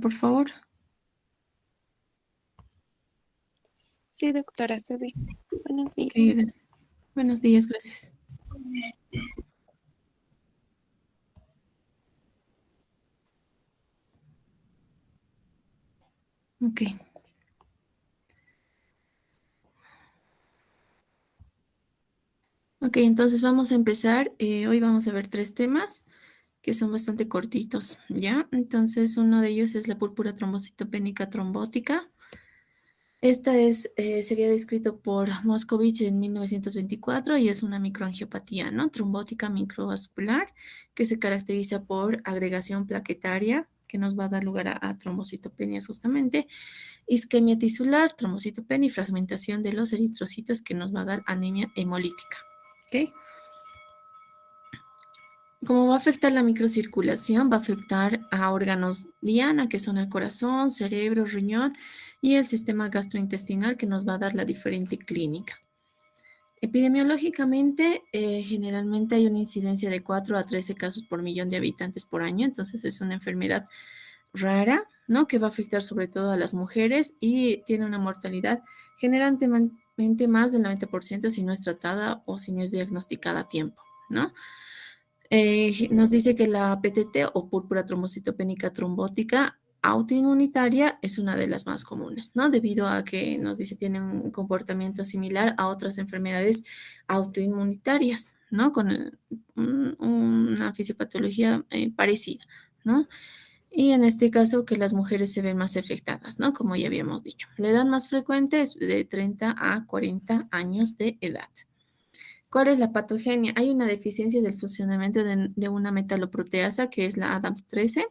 por favor. Sí, doctora, se ve. Buenos Ok, días. buenos días, gracias. Ok. Ok, entonces vamos a empezar. Hoy vamos a ver 3 temas que son bastante cortitos, ¿ya? Entonces, uno de ellos es la púrpura trombocitopénica trombótica. Se había descrito por Moscovich en 1924 y es una microangiopatía, ¿no? Trombótica microvascular que se caracteriza por agregación plaquetaria, que nos va a dar lugar a trombocitopenias justamente, isquemia tisular, trombocitopenia y fragmentación de los eritrocitos que nos va a dar anemia hemolítica, ¿ok? Como va a afectar la microcirculación, va a afectar a órganos diana, que son el corazón, cerebro, riñón y el sistema gastrointestinal, que nos va a dar la diferente clínica. Epidemiológicamente, generalmente hay una incidencia de 4 a 13 casos por millón de habitantes por año, entonces es una enfermedad rara, ¿no? Que va a afectar sobre todo a las mujeres y tiene una mortalidad generalmente más del 90% si no es tratada o si no es diagnosticada a tiempo, ¿no? Nos dice que la PTT o púrpura trombocitopénica trombótica autoinmunitaria es una de las más comunes, ¿no? Debido a que nos dice tiene un comportamiento similar a otras enfermedades autoinmunitarias, ¿no? Con una fisiopatología parecida, ¿no? Y en este caso que las mujeres se ven más afectadas, ¿no? Como ya habíamos dicho. La edad más frecuente es de 30 a 40 años de edad. ¿Cuál es la patogenia? Hay una deficiencia del funcionamiento de una metaloproteasa que es la ADAMS13,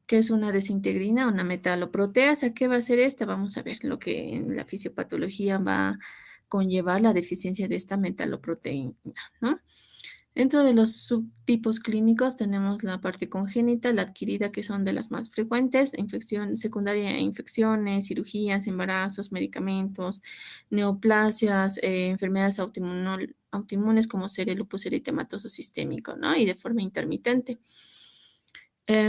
que es una desintegrina, una metaloproteasa. ¿Qué va a hacer esta? Vamos a ver lo que en la fisiopatología va a conllevar la deficiencia de esta metaloproteína, ¿no? Dentro de los subtipos clínicos tenemos la parte congénita, la adquirida, que son de las más frecuentes, infección secundaria, infecciones, cirugías, embarazos, medicamentos, neoplasias, enfermedades autoinmunes como ser el lupus eritematoso sistémico, ¿no? Y de forma intermitente.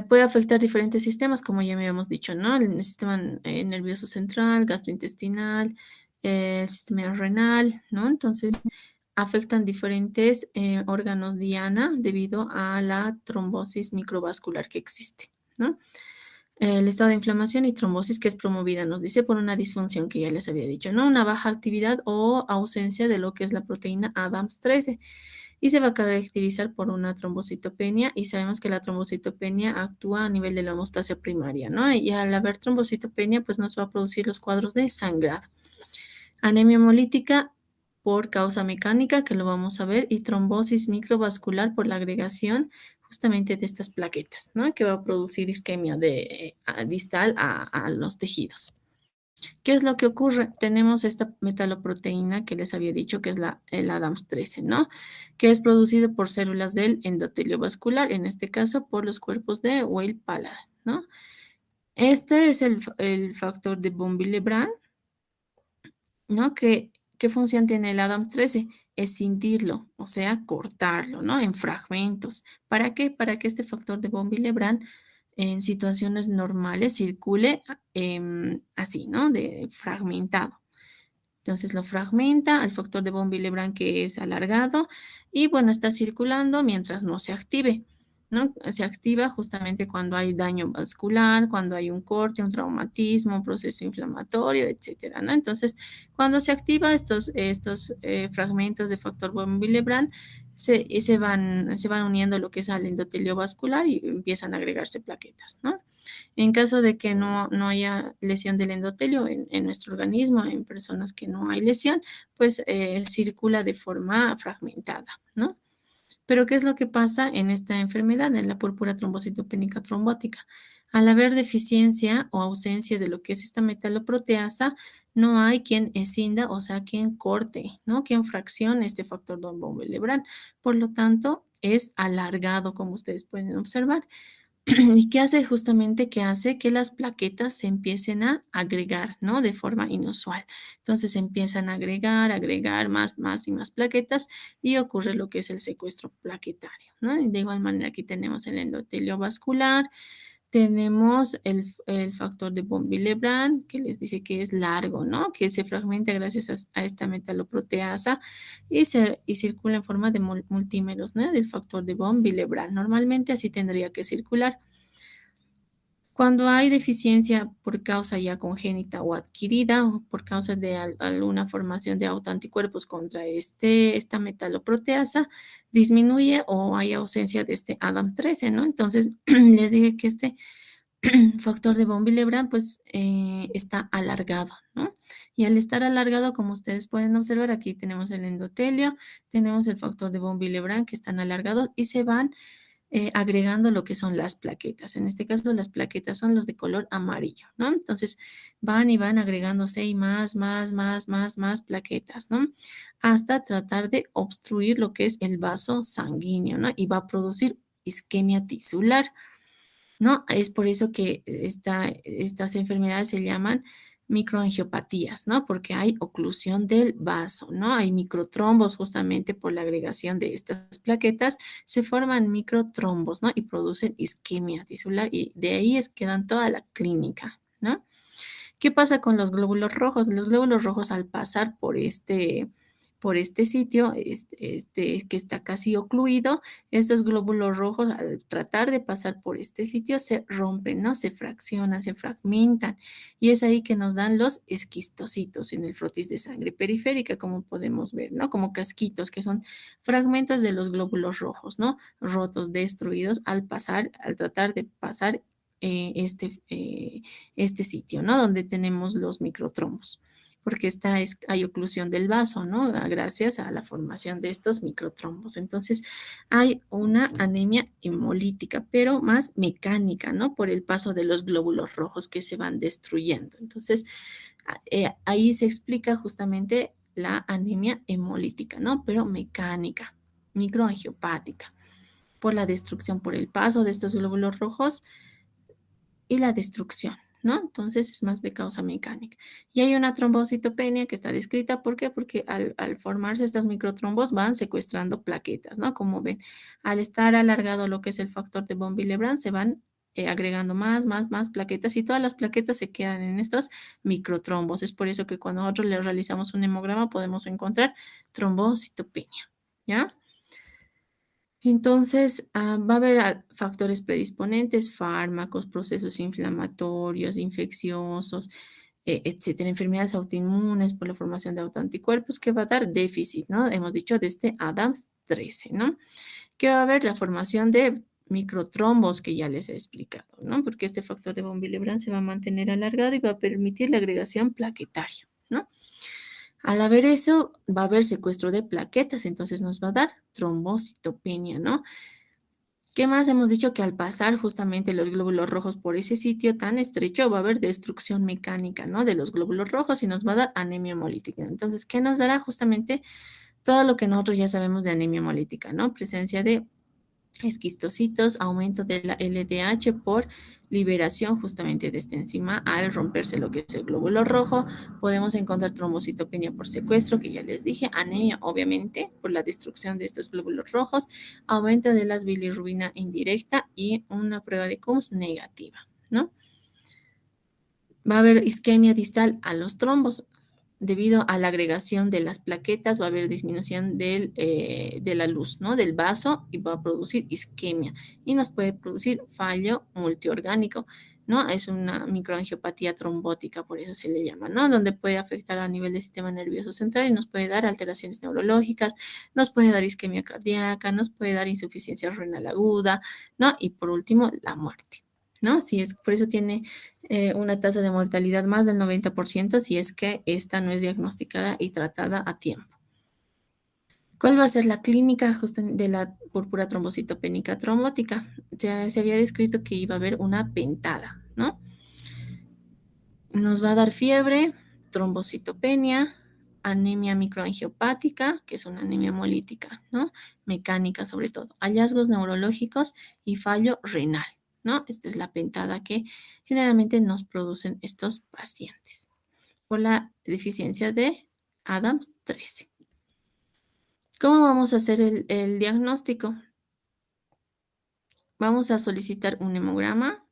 Puede afectar diferentes sistemas, como ya me habíamos dicho, ¿no? El sistema nervioso central, gastrointestinal, el sistema renal, ¿no? Entonces, afectan diferentes órganos diana debido a la trombosis microvascular que existe, ¿no? El estado de inflamación y trombosis que es promovida, nos dice, por una disfunción que ya les había dicho, ¿no? Una baja actividad o ausencia de lo que es la proteína ADAMS13 y se va a caracterizar por una trombocitopenia y sabemos que la trombocitopenia actúa a nivel de la hemostasia primaria, ¿no? Y al haber trombocitopenia, pues nos va a producir los cuadros de sangrado. Anemia hemolítica por causa mecánica, que lo vamos a ver, y trombosis microvascular por la agregación justamente de estas plaquetas, ¿no? Que va a producir isquemia distal a los tejidos. ¿Qué es lo que ocurre? Tenemos esta metaloproteína que les había dicho que es el ADAMS13, ¿no? Que es producido por células del endotelio vascular, en este caso por los cuerpos de Weil-Palade, ¿no? Este es el factor de von Willebrand, ¿no? ¿Qué función tiene el ADAMS13? Escindirlo, o sea, cortarlo, ¿no? En fragmentos. ¿Para qué? Para que este factor de von Willebrand en situaciones normales circule así, ¿no? De fragmentado. Entonces lo fragmenta al factor de von Willebrand que es alargado y bueno, está circulando mientras no se active, ¿no? Se activa justamente cuando hay daño vascular, cuando hay un corte, un traumatismo, un proceso inflamatorio, etcétera, ¿no? Entonces, cuando se activa estos fragmentos de factor von Willebrand, se van uniendo lo que es al endotelio vascular y empiezan a agregarse plaquetas, ¿no? En caso de que no haya lesión del endotelio en nuestro organismo, en personas que no hay lesión, pues circula de forma fragmentada, ¿no? Pero ¿qué es lo que pasa en esta enfermedad, en la púrpura trombocitopénica trombótica? Al haber deficiencia o ausencia de lo que es esta metaloproteasa, no hay quien escinda, o sea, quien corte, ¿no? Quien fraccione este factor von Willebrand. Por lo tanto, es alargado, como ustedes pueden observar. ¿Y qué hace justamente? Que hace que las plaquetas se empiecen a agregar, ¿no? De forma inusual. Entonces empiezan a agregar más y más plaquetas y ocurre lo que es el secuestro plaquetario, ¿no? Y de igual manera aquí tenemos el endotelio vascular, Tenemos el factor de von Willebrand, que les dice que es largo, ¿no? Que se fragmenta gracias a esta metaloproteasa y circula en forma de multímeros, ¿no? Del factor de von Willebrand. Normalmente así tendría que circular. Cuando hay deficiencia por causa ya congénita o adquirida o por causa de alguna formación de autoanticuerpos contra esta metaloproteasa, disminuye o hay ausencia de este ADAM13, ¿no? Entonces, les dije que este factor de von Willebrand pues está alargado, ¿no? Y al estar alargado, como ustedes pueden observar, aquí tenemos el endotelio, tenemos el factor de von Willebrand que están alargados y se van agregando lo que son las plaquetas. En este caso, las plaquetas son los de color amarillo, ¿no? Entonces, van y van agregándose y más plaquetas, ¿no? Hasta tratar de obstruir lo que es el vaso sanguíneo, ¿no? Y va a producir isquemia tisular, ¿no? Es por eso que estas enfermedades se llaman microangiopatías, ¿no? Porque hay oclusión del vaso, ¿no? Hay microtrombos justamente por la agregación de estas plaquetas, se forman microtrombos, ¿no? Y producen isquemia tisular y de ahí es que dan toda la clínica, ¿no? ¿Qué pasa con los glóbulos rojos? Los glóbulos rojos al pasar por este sitio, que está casi ocluido, estos glóbulos rojos al tratar de pasar por este sitio se rompen, ¿no? Se fraccionan, se fragmentan y es ahí que nos dan los esquistocitos en el frotis de sangre periférica, como podemos ver, ¿no? Como casquitos que son fragmentos de los glóbulos rojos, ¿no? Rotos, destruidos al pasar, al tratar de pasar eh, este, eh, este sitio, ¿no? Donde tenemos los microtrombos, porque hay oclusión del vaso, ¿no? Gracias a la formación de estos microtrombos. Entonces, hay una anemia hemolítica, pero más mecánica, ¿no? Por el paso de los glóbulos rojos que se van destruyendo. Entonces, ahí se explica justamente la anemia hemolítica, ¿no? Pero mecánica, microangiopática, por la destrucción, por el paso de estos glóbulos rojos y la destrucción, ¿no? Entonces es más de causa mecánica. Y hay una trombocitopenia que está descrita, ¿por qué? Porque al formarse estas microtrombos van secuestrando plaquetas, ¿no? Como ven, al estar alargado lo que es el factor de von Willebrand, se van agregando más plaquetas y todas las plaquetas se quedan en estos microtrombos. Es por eso que cuando nosotros le realizamos un hemograma podemos encontrar trombocitopenia, ¿ya? Entonces, va a haber factores predisponentes, fármacos, procesos inflamatorios, infecciosos, etcétera, enfermedades autoinmunes por la formación de autoanticuerpos que va a dar déficit, ¿no? Hemos dicho de este ADAMS 13, ¿no? Que va a haber la formación de microtrombos que ya les he explicado, ¿no? Porque este factor de von Willebrand se va a mantener alargado y va a permitir la agregación plaquetaria, ¿no? Al haber eso, va a haber secuestro de plaquetas, entonces nos va a dar trombocitopenia, ¿no? ¿Qué más? Hemos dicho que al pasar justamente los glóbulos rojos por ese sitio tan estrecho va a haber destrucción mecánica, ¿no? De los glóbulos rojos y nos va a dar anemia hemolítica. Entonces, ¿qué nos dará? Justamente todo lo que nosotros ya sabemos de anemia hemolítica, ¿no? Presencia de esquistocitos, aumento de la LDH por liberación justamente de esta enzima al romperse lo que es el glóbulo rojo. Podemos encontrar trombocitopenia por secuestro, que ya les dije, anemia obviamente por la destrucción de estos glóbulos rojos, aumento de la bilirrubina indirecta y una prueba de Coombs negativa, ¿no? Va a haber isquemia distal a los trombos. Debido a la agregación de las plaquetas va a haber disminución de la luz, ¿no? Del vaso y va a producir isquemia y nos puede producir fallo multiorgánico, ¿no? Es una microangiopatía trombótica, por eso se le llama, ¿no? Donde puede afectar a nivel del sistema nervioso central y nos puede dar alteraciones neurológicas, nos puede dar isquemia cardíaca, nos puede dar insuficiencia renal aguda, ¿no? Y por último, la muerte, ¿no? Si es, por eso tiene una tasa de mortalidad más del 90% si es que esta no es diagnosticada y tratada a tiempo. ¿Cuál va a ser la clínica de la púrpura trombocitopénica trombótica? Ya se había descrito que iba a haber una pentada, ¿no? Nos va a dar fiebre, trombocitopenia, anemia microangiopática, que es una anemia hemolítica, ¿no? Mecánica sobre todo, hallazgos neurológicos y fallo renal, ¿no? Esta es la pentada que generalmente nos producen estos pacientes por la deficiencia de ADAMS 13. ¿Cómo vamos a hacer el diagnóstico? Vamos a solicitar un hemograma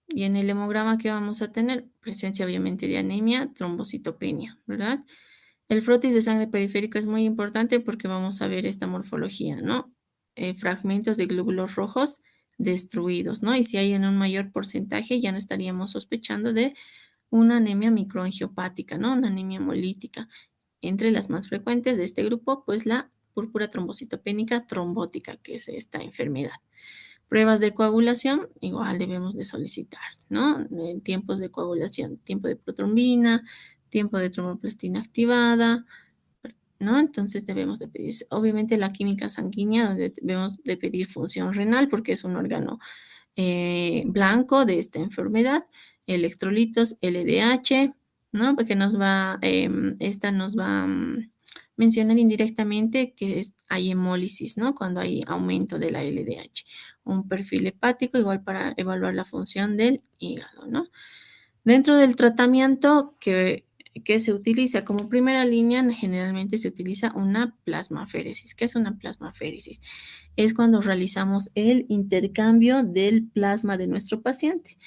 Y en el hemograma, ¿qué vamos a tener? Presencia obviamente de anemia, trombocitopenia, ¿verdad? El frotis de sangre periférico es muy importante porque vamos a ver esta morfología, ¿no? Fragmentos de glóbulos rojos destruidos, ¿no? Y si hay en un mayor porcentaje, ya no estaríamos sospechando de una anemia microangiopática, ¿no? Una anemia hemolítica. Entre las más frecuentes de este grupo, pues la púrpura trombocitopénica trombótica, que es esta enfermedad. Pruebas de coagulación, igual debemos de solicitar, ¿no? Tiempos de coagulación, tiempo de protrombina, tiempo de tromboplastina activada, ¿no? Entonces debemos de pedir, obviamente la química sanguínea, donde debemos de pedir función renal, porque es un órgano blanco de esta enfermedad, electrolitos, LDH, ¿no? Porque esta nos va a mencionar indirectamente que hay hemólisis, ¿no? Cuando hay aumento de la LDH. Un perfil hepático igual para evaluar la función del hígado, ¿no? Dentro del tratamiento que se utiliza como primera línea, generalmente se utiliza una plasmaféresis. ¿Qué es una plasmaféresis? Es cuando realizamos el intercambio del plasma de nuestro paciente.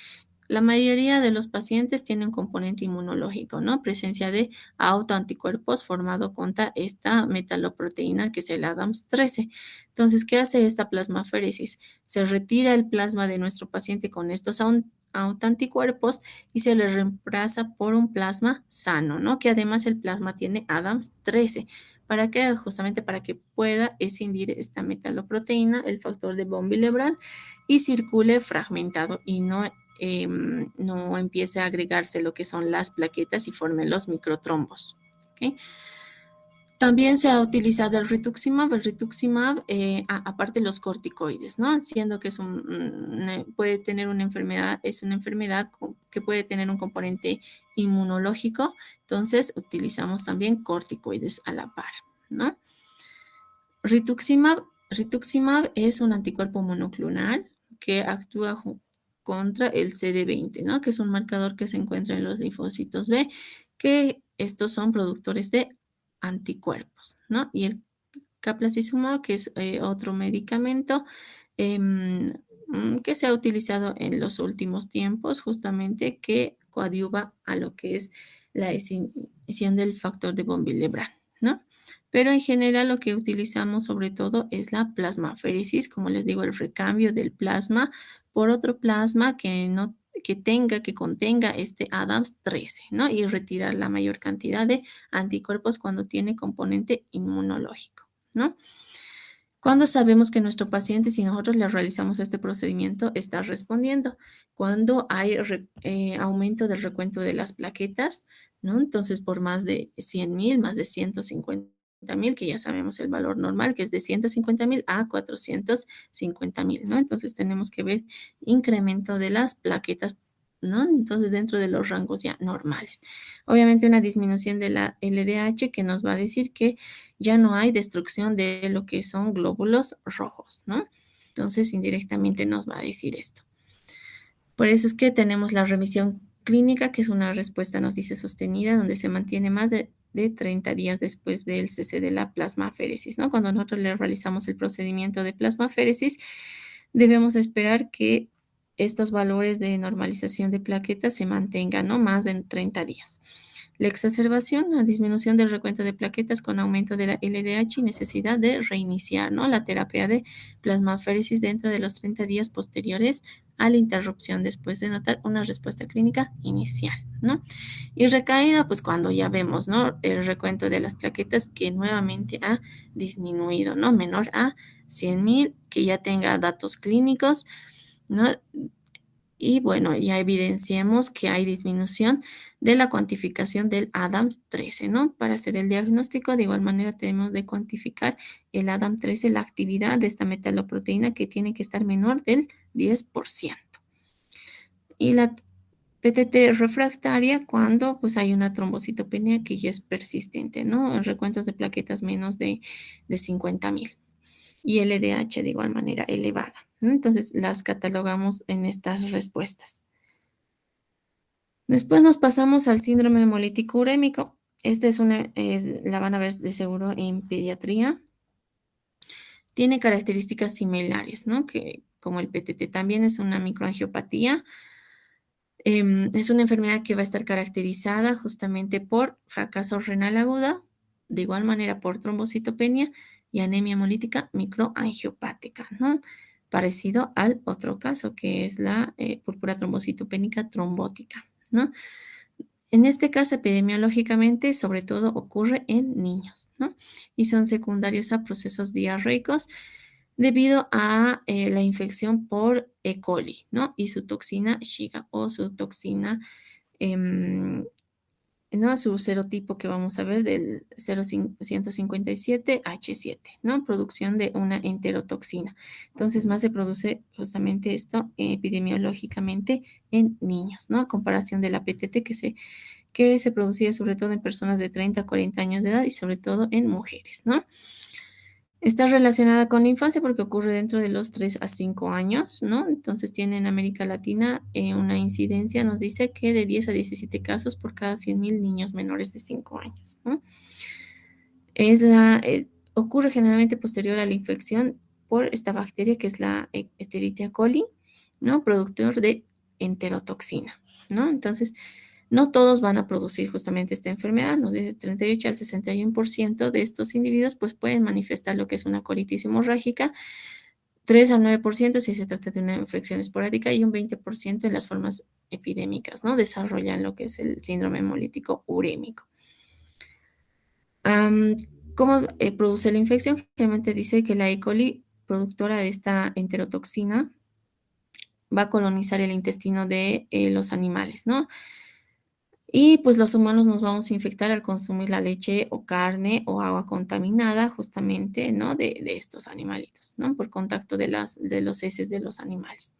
La mayoría de los pacientes tienen un componente inmunológico, ¿no? Presencia de autoanticuerpos formado contra esta metaloproteína que es el ADAMS13. Entonces, ¿qué hace esta plasmaféresis? Se retira el plasma de nuestro paciente con estos autoanticuerpos y se le reemplaza por un plasma sano, ¿no? Que además el plasma tiene ADAMS13. ¿Para qué? Justamente para que pueda escindir esta metaloproteína, el factor de von Willebrand, y circule fragmentado y no empiece a agregarse lo que son las plaquetas y formen los microtrombos. ¿Okay? También se ha utilizado el rituximab, aparte los corticoides, ¿no? Siendo que puede tener una enfermedad, es una enfermedad que puede tener un componente inmunológico, entonces utilizamos también corticoides a la par, ¿no? Rituximab es un anticuerpo monoclonal que actúa contra el CD20, ¿no? Que es un marcador que se encuentra en los linfocitos B, que estos son productores de anticuerpos, ¿no? Y el caplacizumab, que es otro medicamento que se ha utilizado en los últimos tiempos, justamente que coadyuva a lo que es la escisión del factor de von Willebrand, ¿no? Pero en general lo que utilizamos sobre todo es la plasmaféresis, como les digo, el recambio del plasma por otro plasma que contenga este ADAMS13, ¿no? Y retirar la mayor cantidad de anticuerpos cuando tiene componente inmunológico, ¿no? Cuando sabemos que nuestro paciente, si nosotros le realizamos este procedimiento, está respondiendo. Cuando hay aumento del recuento de las plaquetas, ¿no? Entonces, por más de 100,000, más de 150,000, que ya sabemos el valor normal, que es de 150,000 a 450,000, ¿no? Entonces, tenemos que ver incremento de las plaquetas, ¿no? Entonces, dentro de los rangos ya normales. Obviamente, una disminución de la LDH que nos va a decir que ya no hay destrucción de lo que son glóbulos rojos, ¿no? Entonces, indirectamente nos va a decir esto. Por eso es que tenemos la remisión clínica, que es una respuesta, nos dice, sostenida, donde se mantiene más de 30 días después del cese de la plasmaféresis, ¿no? Cuando nosotros le realizamos el procedimiento de plasmaféresis, debemos esperar que estos valores de normalización de plaquetas se mantengan, ¿no? Más de 30 días. La exacerbación, la disminución del recuento de plaquetas con aumento de la LDH y necesidad de reiniciar, ¿no? La terapia de plasmaféresis dentro de los 30 días posteriores a la interrupción después de notar una respuesta clínica inicial, ¿no? Y recaída, pues cuando ya vemos, ¿no? El recuento de las plaquetas que nuevamente ha disminuido, ¿no? Menor a 100,000, que ya tenga datos clínicos, ¿no? Y bueno, ya evidenciamos que hay disminución de la cuantificación del ADAMS13, ¿no? Para hacer el diagnóstico, de igual manera tenemos de cuantificar el ADAM13, la actividad de esta metaloproteína que tiene que estar menor del 10%. Y la PTT refractaria cuando pues hay una trombocitopenia que ya es persistente, ¿no? En recuentos de plaquetas menos de 50,000. Y LDH de igual manera elevada, ¿no? Entonces las catalogamos en estas respuestas. Después nos pasamos al síndrome hemolítico urémico. Esta la van a ver de seguro en pediatría. Tiene características similares, ¿no? Que como el PTT también es una microangiopatía, Es una enfermedad que va a estar caracterizada justamente por fracaso renal agudo, de igual manera por trombocitopenia y anemia hemolítica microangiopática, ¿no? Parecido al otro caso que es la púrpura trombocitopénica trombótica, ¿no? En este caso, epidemiológicamente, sobre todo ocurre en niños, ¿no? Y son secundarios a procesos diarreicos debido a la infección por E. coli, ¿no? Y su toxina Shiga o su toxina, em, ¿no? Su serotipo que vamos a ver del 157H7, ¿no? Producción de una enterotoxina. Entonces, más se produce justamente esto epidemiológicamente en niños, ¿no? A comparación de la PTT que se producía sobre todo en personas de 30 a 40 años de edad y sobre todo en mujeres, ¿no? Está relacionada con la infancia porque ocurre dentro de los 3 a 5 años, ¿no? Entonces tiene en América Latina una incidencia, nos dice que de 10 a 17 casos por cada 100.000 niños menores de 5 años, ¿no? Ocurre generalmente posterior a la infección por esta bacteria que es la Escherichia coli, ¿no? Productor de enterotoxina, ¿no? Entonces, no todos van a producir justamente esta enfermedad, ¿no? De 38 al 61% de estos individuos pues pueden manifestar lo que es una colitis hemorrágica, 3 al 9% si se trata de una infección esporádica y un 20% en las formas epidémicas, ¿no? Desarrollan lo que es el síndrome hemolítico urémico. Am, ¿Cómo produce la infección? Generalmente dice que la E. coli, productora de esta enterotoxina, va a colonizar el intestino de los animales, ¿no? Y pues los humanos nos vamos a infectar al consumir la leche o carne o agua contaminada justamente, ¿no? De estos animalitos, ¿no? Por contacto de los heces de los animales.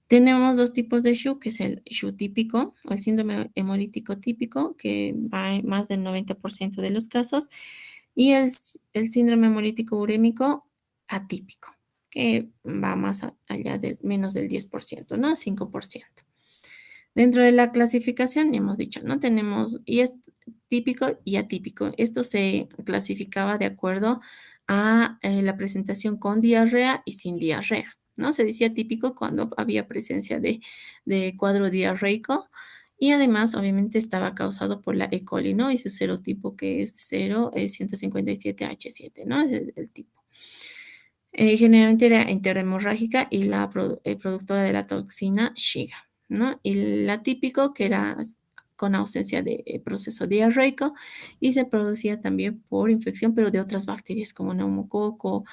Tenemos dos tipos de SHU, que es el SHU típico o el síndrome hemolítico típico, que va en más del 90% de los casos, y el síndrome hemolítico urémico atípico, que va más allá del menos del 10%, ¿no? 5%. Dentro de la clasificación, ya hemos dicho, ¿no? Tenemos, y es típico y atípico. Esto se clasificaba de acuerdo a la presentación con diarrea y sin diarrea, ¿no? Se decía típico cuando había presencia de cuadro diarreico y además, obviamente, estaba causado por la E. coli, ¿no? Y su serotipo que es 0, es 157H7, ¿no? Es el tipo. Generalmente era enterohemorrágica y la productora de la toxina Shiga, ¿no? Y el atípico que era con ausencia de proceso diarreico y se producía también por infección, pero de otras bacterias como neumococo,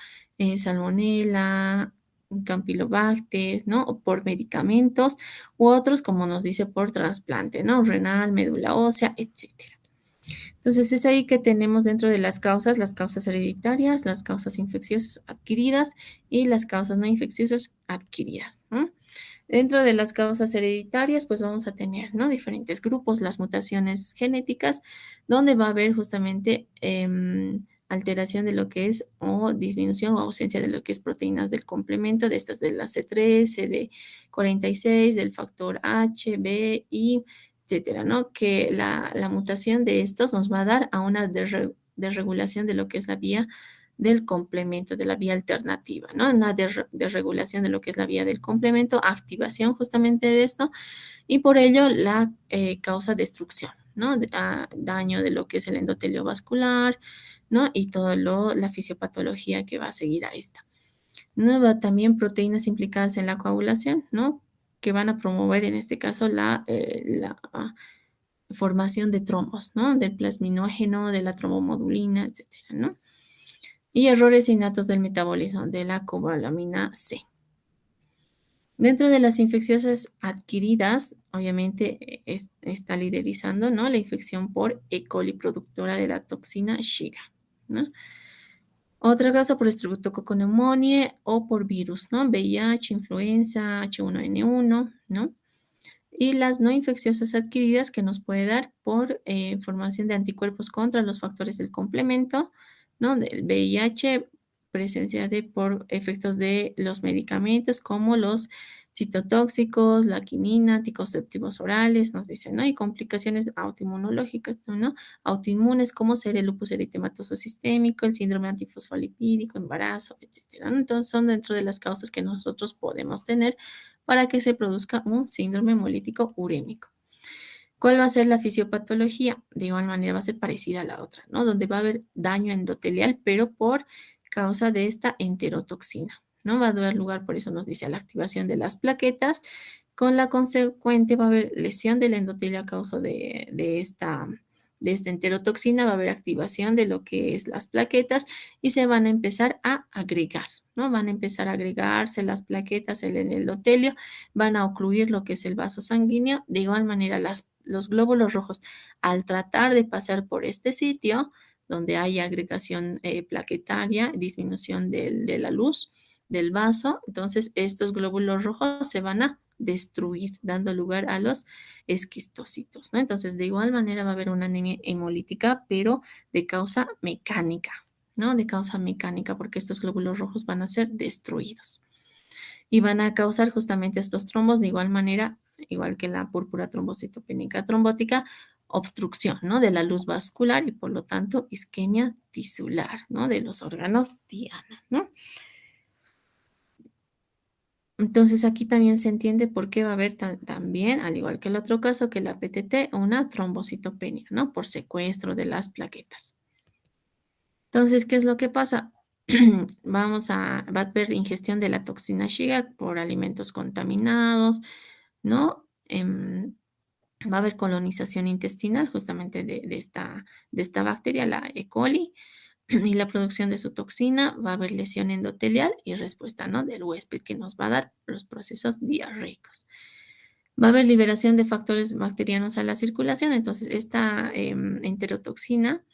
salmonella, campylobacter, ¿no? O por medicamentos u otros, como nos dice, por trasplante, ¿no? Renal, médula ósea, etcétera. Entonces es ahí que tenemos dentro de las causas hereditarias, las causas infecciosas adquiridas y las causas no infecciosas adquiridas, ¿no? Dentro de las causas hereditarias, pues vamos a tener, ¿no? Diferentes grupos, las mutaciones genéticas, donde va a haber justamente alteración de lo que es o disminución o ausencia de lo que es proteínas del complemento, de estas de la C3, CD46, del factor H, B y etcétera, ¿no? Que la mutación de estos nos va a dar a una desregulación de lo que es la vía del complemento, de la vía alternativa, ¿no? Una desregulación de lo que es la vía del complemento, activación justamente de esto, y por ello la causa destrucción, ¿no? Daño de lo que es el endotelio vascular, ¿no? Y toda la fisiopatología que va a seguir a esta. ¿No? También proteínas implicadas en la coagulación, ¿no? Que van a promover en este caso la formación de trombos, ¿no? Del plasminógeno, de la trombomodulina, etcétera, ¿no? Y errores innatos del metabolismo de la cobalamina C. Dentro de las infecciosas adquiridas, obviamente está liderizando, ¿no? La infección por E. coli productora de la toxina Shiga, ¿no? Otro caso por Streptococcus pneumoniae o por virus, ¿no? VIH, influenza, H1N1, ¿no? Y las no infecciosas adquiridas que nos puede dar por formación de anticuerpos contra los factores del complemento, ¿no? Del VIH, presencia por efectos de los medicamentos como los citotóxicos, la quinina, anticonceptivos orales, nos dicen, ¿no? Y complicaciones autoinmunológicas, ¿no? Autoinmunes como ser el lupus eritematoso sistémico, el síndrome antifosfolipídico, embarazo, etcétera, ¿no? Entonces son dentro de las causas que nosotros podemos tener para que se produzca un síndrome hemolítico urémico. ¿Cuál va a ser la fisiopatología? De igual manera va a ser parecida a la otra, ¿no? Donde va a haber daño endotelial, pero por causa de esta enterotoxina, ¿no? Va a dar lugar, por eso nos dice, a la activación de las plaquetas. Con la consecuente va a haber lesión del endotelio a causa de esta enterotoxina, va a haber activación de lo que es las plaquetas y se van a empezar a agregar, ¿no? Van a empezar a agregarse las plaquetas en el endotelio, van a ocluir lo que es el vaso sanguíneo. De igual manera, los glóbulos rojos, al tratar de pasar por este sitio, donde hay agregación plaquetaria, disminución de la luz del vaso, entonces estos glóbulos rojos se van a destruir, dando lugar a los esquistocitos, ¿no? Entonces, de igual manera va a haber una anemia hemolítica, pero de causa mecánica, ¿no? De causa mecánica, porque estos glóbulos rojos van a ser destruidos y van a causar justamente estos trombos, de igual manera, igual que la púrpura trombocitopénica trombótica, obstrucción, ¿no? De la luz vascular y por lo tanto isquemia tisular, ¿no? De los órganos diana, ¿no? Entonces aquí también se entiende por qué va a haber también, al igual que el otro caso, que la PTT, una trombocitopenia, ¿no? Por secuestro de las plaquetas. Entonces, ¿qué es lo que pasa? Va a haber ingestión de la toxina Shiga por alimentos contaminados, ¿no? Va a haber colonización intestinal justamente de esta bacteria, la E. coli, y la producción de su toxina. Va a haber lesión endotelial y respuesta, ¿no? Del huésped que nos va a dar los procesos diarreicos. Va a haber liberación de factores bacterianos a la circulación, entonces esta enterotoxina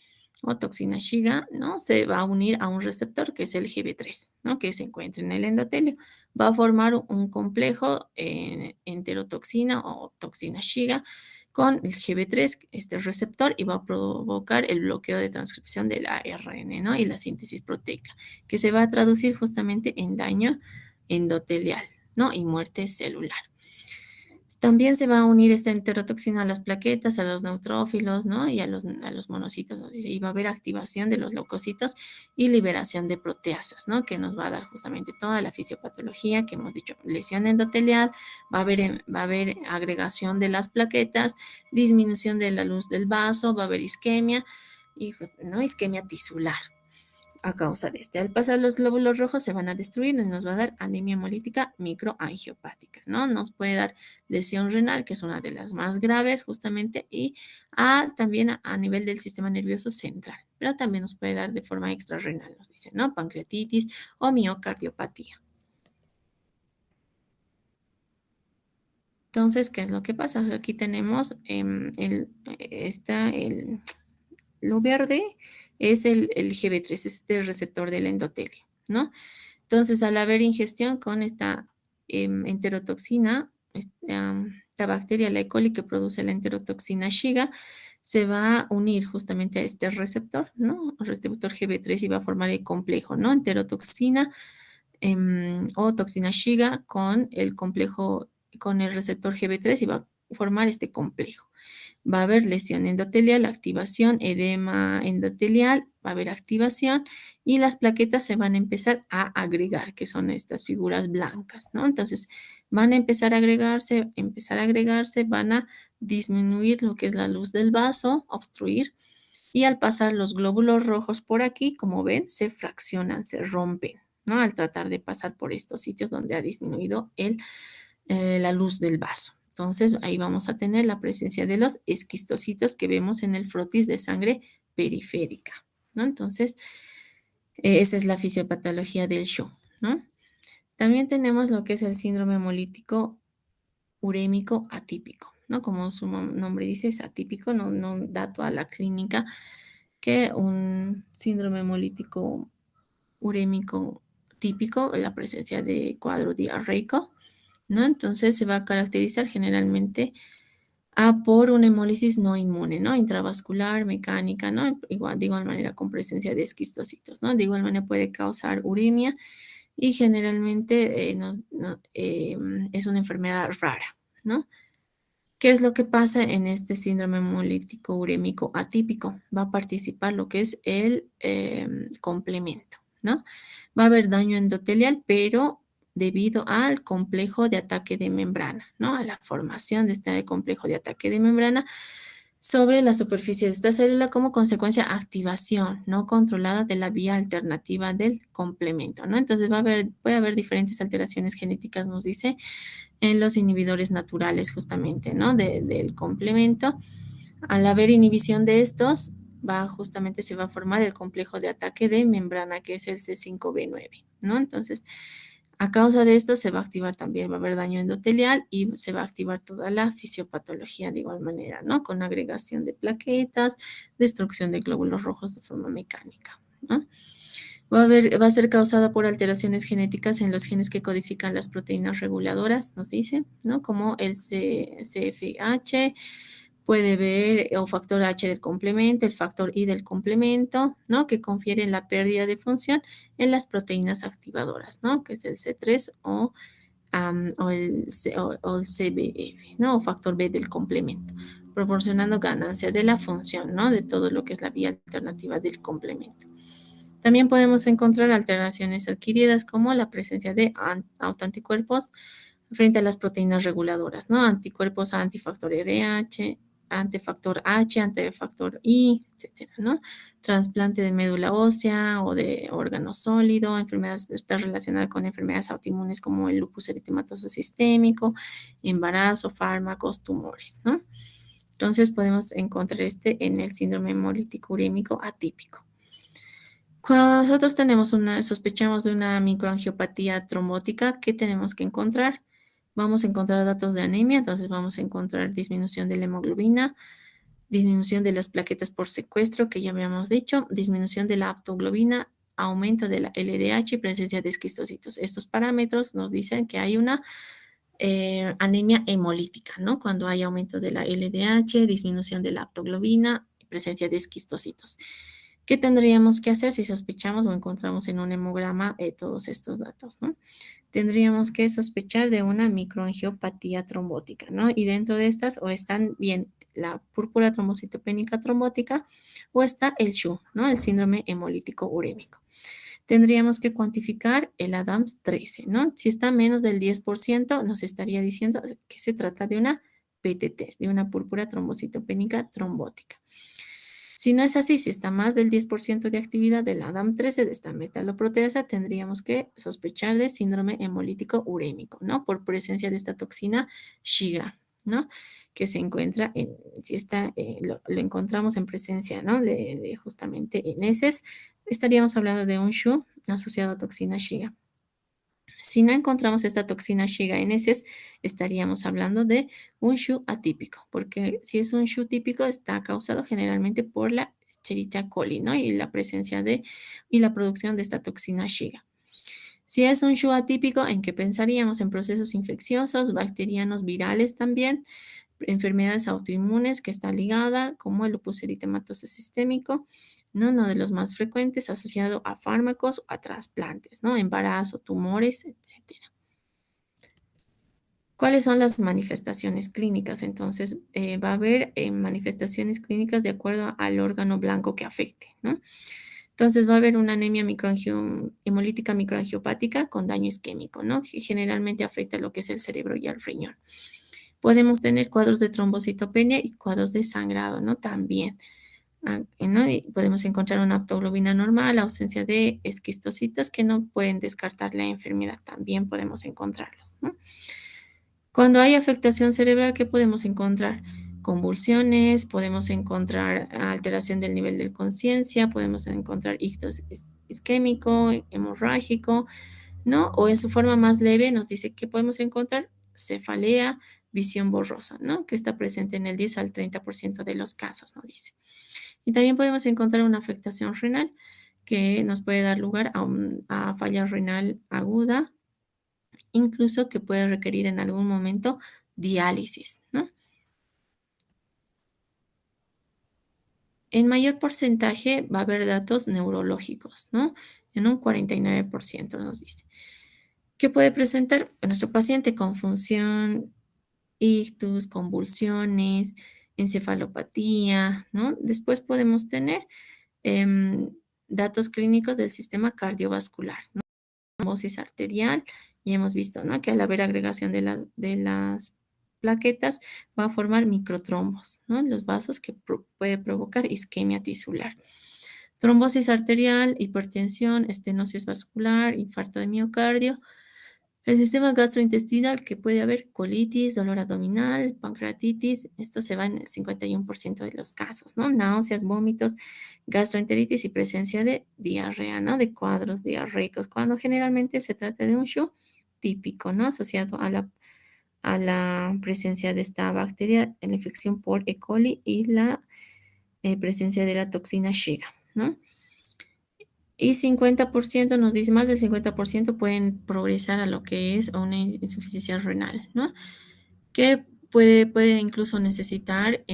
o toxina Shiga, ¿no? Se va a unir a un receptor que es el GB3, ¿no? Que se encuentra en el endotelio. Va a formar un complejo enterotoxina o toxina Shiga con el GB3, este receptor, y va a provocar el bloqueo de transcripción del ARN, ¿no? Y la síntesis proteica, que se va a traducir justamente en daño endotelial, ¿no? Y muerte celular. También se va a unir esta enterotoxina a las plaquetas, a los neutrófilos, ¿no? Y a los monocitos, ¿no? Y va a haber activación de los leucocitos y liberación de proteasas, ¿no? Que nos va a dar justamente toda la fisiopatología que hemos dicho, lesión endotelial, va a haber agregación de las plaquetas, disminución de la luz del vaso, va a haber isquemia, y, ¿no? Isquemia tisular a causa de este. Al pasar los glóbulos rojos se van a destruir y nos va a dar anemia hemolítica microangiopática, ¿no? Nos puede dar lesión renal, que es una de las más graves justamente, y también a nivel del sistema nervioso central, pero también nos puede dar de forma extrarrenal, nos dicen, ¿no? Pancreatitis o miocardiopatía. Entonces, ¿qué es lo que pasa? Aquí tenemos lo verde es el GB3, es este receptor del endotelio, ¿no? Entonces, al haber ingestión con esta enterotoxina, esta bacteria, la E. coli, que produce la enterotoxina Shiga, se va a unir justamente a este receptor, ¿no? El receptor GB3 y va a formar el complejo, ¿no? Enterotoxina o toxina Shiga con el complejo, con el receptor GB3 y va a formar este complejo. Va a haber lesión endotelial, activación, edema endotelial, va a haber activación y las plaquetas se van a empezar a agregar, que son estas figuras blancas, ¿no? Entonces van a empezar a agregarse, van a disminuir lo que es la luz del vaso, obstruir, y al pasar los glóbulos rojos por aquí, como ven, se fraccionan, se rompen, ¿no? Al tratar de pasar por estos sitios donde ha disminuido la luz del vaso. Entonces, ahí vamos a tener la presencia de los esquistocitos que vemos en el frotis de sangre periférica, ¿no? Entonces, esa es la fisiopatología del show, ¿no? También tenemos lo que es el síndrome hemolítico urémico atípico, ¿no? Como su nombre dice, es atípico, no da toda la clínica que un síndrome hemolítico urémico típico, la presencia de cuadro diarreico, ¿no? Entonces se va a caracterizar generalmente por una hemólisis no inmune, ¿no? Intravascular, mecánica, ¿no? De igual manera con presencia de esquistocitos, ¿no? De igual manera puede causar uremia y generalmente es una enfermedad rara, ¿no? ¿Qué es lo que pasa en este síndrome hemolítico urémico atípico? Va a participar lo que es el complemento, ¿no? Va a haber daño endotelial, pero debido al complejo de ataque de membrana, ¿no? A la formación de este complejo de ataque de membrana sobre la superficie de esta célula como consecuencia activación no controlada de la vía alternativa del complemento, ¿no? Entonces puede haber diferentes alteraciones genéticas, nos dice, en los inhibidores naturales justamente, ¿no? Del complemento. Al haber inhibición de estos, justamente se va a formar el complejo de ataque de membrana, que es el C5b9, ¿no? Entonces, a causa de esto se va a activar también, va a haber daño endotelial y se va a activar toda la fisiopatología de igual manera, ¿no? Con agregación de plaquetas, destrucción de glóbulos rojos de forma mecánica, ¿no? Va a ser causada por alteraciones genéticas en los genes que codifican las proteínas reguladoras, nos dice, ¿no? Como el CFH, puede ver o factor H del complemento, el factor I del complemento, ¿no? Que confieren la pérdida de función en las proteínas activadoras, ¿no? Que es el C3 o el CBF, ¿no? O factor B del complemento, proporcionando ganancia de la función, ¿no? De todo lo que es la vía alternativa del complemento. También podemos encontrar alteraciones adquiridas como la presencia de autoanticuerpos frente a las proteínas reguladoras, ¿no? Anticuerpos a antifactor RH, antifactor H, antifactor I, etcétera, ¿no? Trasplante de médula ósea o de órgano sólido, enfermedades, está relacionada con enfermedades autoinmunes como el lupus eritematoso sistémico, embarazo, fármacos, tumores, ¿no? Entonces podemos encontrar en el síndrome hemolítico urémico atípico. Cuando nosotros sospechamos de una microangiopatía trombótica, ¿qué tenemos que encontrar? Vamos a encontrar datos de anemia, entonces vamos a encontrar disminución de la hemoglobina, disminución de las plaquetas por secuestro, que ya habíamos dicho, disminución de la aptoglobina, aumento de la LDH y presencia de esquistocitos. Estos parámetros nos dicen que hay una anemia hemolítica, ¿no? Cuando hay aumento de la LDH, disminución de la aptoglobina, presencia de esquistocitos. ¿Qué tendríamos que hacer si sospechamos o encontramos en un hemograma todos estos datos, ¿no? Tendríamos que sospechar de una microangiopatía trombótica, ¿no? Y dentro de estas o están bien la púrpura trombocitopénica trombótica o está el SHU, ¿no? El síndrome hemolítico urémico. Tendríamos que cuantificar el ADAMS 13, ¿no? Si está menos del 10%, nos estaría diciendo que se trata de una PTT, de una púrpura trombocitopénica trombótica. Si no es así, si está más del 10% de actividad del ADAM13 de esta metaloproteasa, tendríamos que sospechar de síndrome hemolítico urémico, ¿no? Por presencia de esta toxina Shiga, ¿no? Que se encuentra si lo encontramos en presencia, ¿no? De justamente en heces, estaríamos hablando de un SHU asociado a toxina Shiga. Si no encontramos esta toxina Shiga en heces, estaríamos hablando de un SHU atípico, porque si es un SHU típico está causado generalmente por la Escherichia coli, ¿no? Y la presencia y la producción de esta toxina Shiga. Si es un SHU atípico, ¿en qué pensaríamos? En procesos infecciosos, bacterianos, virales también, enfermedades autoinmunes que está ligada, como el lupus eritematoso sistémico, ¿no? Uno de los más frecuentes asociado a fármacos o a trasplantes, ¿no? Embarazo, tumores, etcétera. ¿Cuáles son las manifestaciones clínicas? Entonces, va a haber manifestaciones clínicas de acuerdo al órgano blanco que afecte, ¿no? Entonces, va a haber una anemia hemolítica microangiopática con daño isquémico, ¿no? Que generalmente afecta lo que es el cerebro y el riñón. Podemos tener cuadros de trombocitopenia y cuadros de sangrado, ¿no? También, ¿no? Y podemos encontrar una aptoglobina normal, ausencia de esquistocitos que no pueden descartar la enfermedad. También podemos encontrarlos, ¿no? Cuando hay afectación cerebral, ¿qué podemos encontrar? Convulsiones, podemos encontrar alteración del nivel de conciencia, podemos encontrar ictus isquémico, hemorrágico, ¿no? O en su forma más leve nos dice que podemos encontrar cefalea, visión borrosa, ¿no? Que está presente en el 10 al 30% de los casos, nos dice. Y también podemos encontrar una afectación renal que nos puede dar lugar a falla renal aguda, incluso que puede requerir en algún momento diálisis, ¿no? En mayor porcentaje va a haber datos neurológicos, ¿no? en un 49% nos dice. ¿Qué puede presentar nuestro paciente? Con función, ictus, convulsiones, encefalopatía, ¿no? Después podemos tener em, datos clínicos del sistema cardiovascular, ¿no? Trombosis arterial, y hemos visto, ¿no? Que al haber agregación de las plaquetas va a formar microtrombos, ¿no? En los vasos que puede provocar isquemia tisular. Trombosis arterial, hipertensión, estenosis vascular, infarto de miocardio. El sistema gastrointestinal, que puede haber colitis, dolor abdominal, pancreatitis, esto se va en el 51% de los casos, ¿no? Náuseas, vómitos, gastroenteritis y presencia de diarrea, ¿no? De cuadros diarreicos, cuando generalmente se trata de un SHU típico, ¿no? Asociado a la presencia de esta bacteria, la infección por E. coli y la presencia de la toxina Shiga, ¿no? Y 50% nos dice, más del 50% pueden progresar a lo que es una insuficiencia renal, ¿no? Que puede incluso necesitar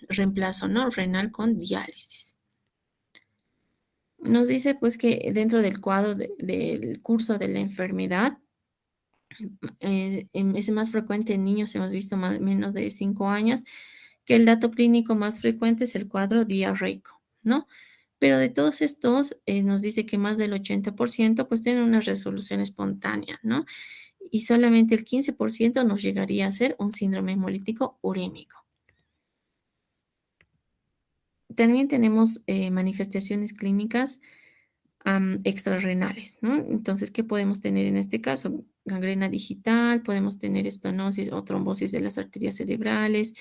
reemplazo, ¿no? Renal con diálisis. Nos dice pues que dentro del cuadro del curso de la enfermedad, es más frecuente en niños, hemos visto menos de 5 años, que el dato clínico más frecuente es el cuadro diarreico, ¿no? Pero de todos estos, nos dice que más del 80% pues tienen una resolución espontánea, ¿no? Y solamente el 15% nos llegaría a ser un síndrome hemolítico urémico. También tenemos manifestaciones clínicas extrarrenales, ¿no? Entonces, ¿qué podemos tener en este caso? Gangrena digital, podemos tener estenosis o trombosis de las arterias cerebrales,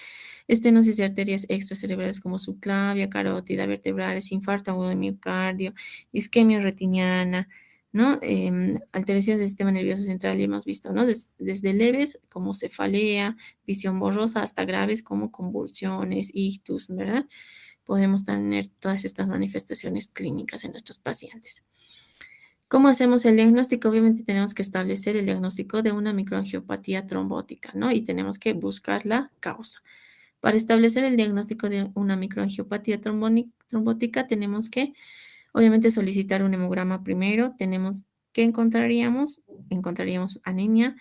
estenosis de arterias extracerebrales como subclavia, carótida, vertebrales, infarto agudo de miocardio, isquemia retiniana, ¿no? Alteraciones del sistema nervioso central, ya hemos visto, ¿no? Desde leves como cefalea, visión borrosa, hasta graves como convulsiones, ictus, ¿verdad? Podemos tener todas estas manifestaciones clínicas en nuestros pacientes. ¿Cómo hacemos el diagnóstico? Obviamente tenemos que establecer el diagnóstico de una microangiopatía trombótica, ¿no? Y tenemos que buscar la causa. Para establecer el diagnóstico de una microangiopatía trombótica, tenemos que, obviamente, solicitar un hemograma primero. Tenemos, ¿qué encontraríamos? Encontraríamos anemia,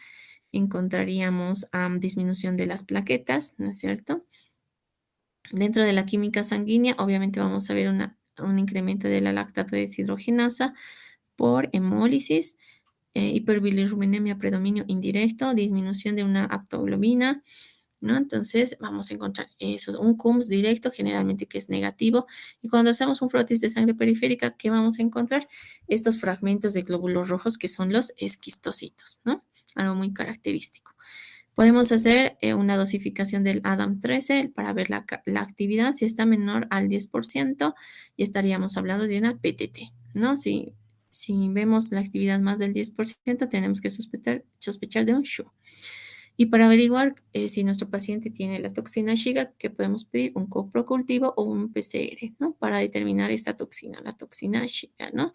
encontraríamos disminución de las plaquetas, ¿no es cierto? Dentro de la química sanguínea, obviamente vamos a ver un incremento de la lactato deshidrogenasa por hemólisis, hiperbilirrubinemia predominio indirecto, disminución de una aptoglobina, ¿no? Entonces vamos a encontrar eso, un CUMS directo, generalmente que es negativo. Y cuando hacemos un frotis de sangre periférica, ¿qué vamos a encontrar? Estos fragmentos de glóbulos rojos que son los esquistocitos, ¿no? Algo muy característico. Podemos hacer una dosificación del ADAM13 para ver la actividad. Si está menor al 10%, y estaríamos hablando de una PTT, ¿no? Si vemos la actividad más del 10%, tenemos que sospechar de un SHU. Y para averiguar si nuestro paciente tiene la toxina Shiga, que podemos pedir un coprocultivo o un PCR, ¿no? Para determinar esta toxina, la toxina Shiga, ¿no?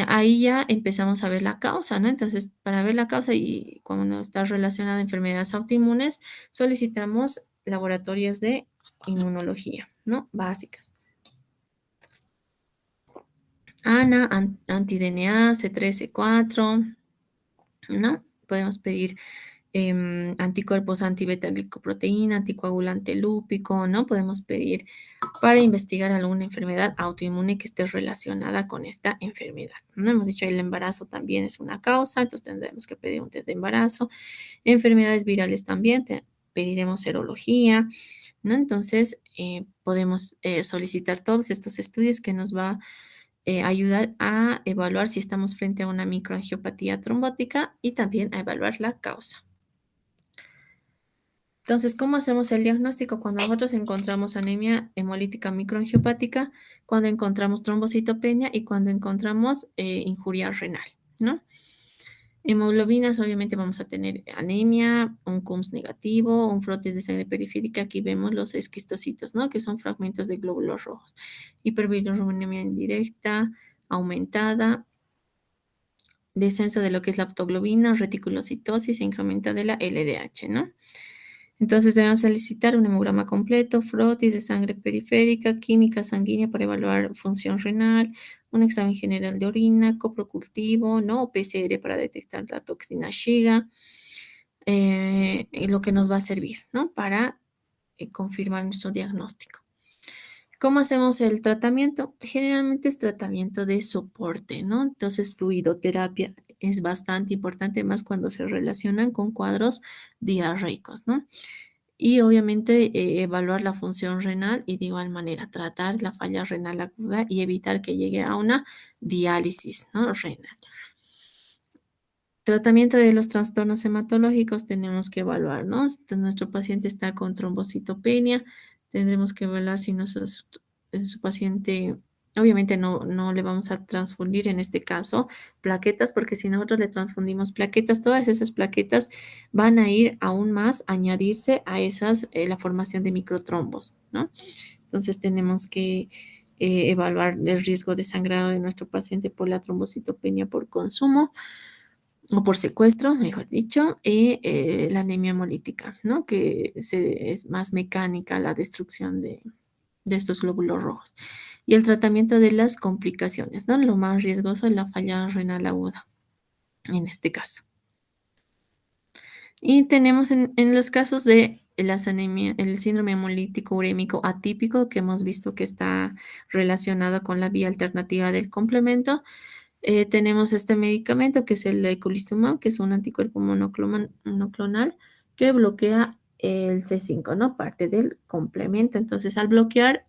Ahí ya empezamos a ver la causa, ¿no? Entonces, para ver la causa y cuando está relacionada a enfermedades autoinmunes, solicitamos laboratorios de inmunología, ¿no? Básicas. ANA, anti-DNA, C3, C4, ¿no? Podemos pedir anticuerpos anti-beta-glicoproteína, anticoagulante lúpico, ¿no? Podemos pedir para investigar alguna enfermedad autoinmune que esté relacionada con esta enfermedad. No hemos dicho el embarazo también es una causa, entonces tendremos que pedir un test de embarazo. Enfermedades virales también, pediremos serología, ¿no? Entonces podemos solicitar todos estos estudios que nos va a ayudar a evaluar si estamos frente a una microangiopatía trombótica y también a evaluar la causa. Entonces, ¿cómo hacemos el diagnóstico? Cuando nosotros encontramos anemia hemolítica microangiopática, cuando encontramos trombocitopenia y cuando encontramos injuria renal, ¿no? Hemoglobinas, obviamente vamos a tener anemia, un CUMS negativo, un frotis de sangre periférica. Aquí vemos los esquistocitos, ¿no? Que son fragmentos de glóbulos rojos. Hiperbilirrubinemia indirecta, aumentada, descenso de lo que es la aptoglobina, reticulocitosis e incremento de la LDH, ¿no? Entonces debemos solicitar un hemograma completo, frotis de sangre periférica, química sanguínea para evaluar función renal, un examen general de orina, coprocultivo, ¿no? O PCR para detectar la toxina Shiga, y lo que nos va a servir, ¿no? Para confirmar nuestro diagnóstico. ¿Cómo hacemos el tratamiento? Generalmente es tratamiento de soporte, ¿no? Entonces, fluidoterapia es bastante importante, más cuando se relacionan con cuadros diarreicos, ¿no? Y obviamente evaluar la función renal y de igual manera tratar la falla renal aguda y evitar que llegue a una diálisis, ¿no? Renal. Tratamiento de los trastornos hematológicos tenemos que evaluar, ¿no? Si nuestro paciente está con trombocitopenia, tendremos que evaluar si su paciente, obviamente no le vamos a transfundir en este caso plaquetas, porque si nosotros le transfundimos plaquetas, todas esas plaquetas van a ir aún más a añadirse a esas, la formación de microtrombos, ¿no? Entonces tenemos que evaluar el riesgo de sangrado de nuestro paciente por la trombocitopenia por consumo o por secuestro, mejor dicho, y la anemia hemolítica, ¿no? Que es más mecánica la destrucción de estos glóbulos rojos. Y el tratamiento de las complicaciones, ¿no? Lo más riesgoso es la falla renal aguda, en este caso. Y tenemos en los casos de las anemia, el síndrome hemolítico urémico atípico, que hemos visto que está relacionado con la vía alternativa del complemento. Tenemos este medicamento que es el eculizumab, que es un anticuerpo monoclonal que bloquea el C5, ¿no? Parte del complemento. Entonces, al bloquear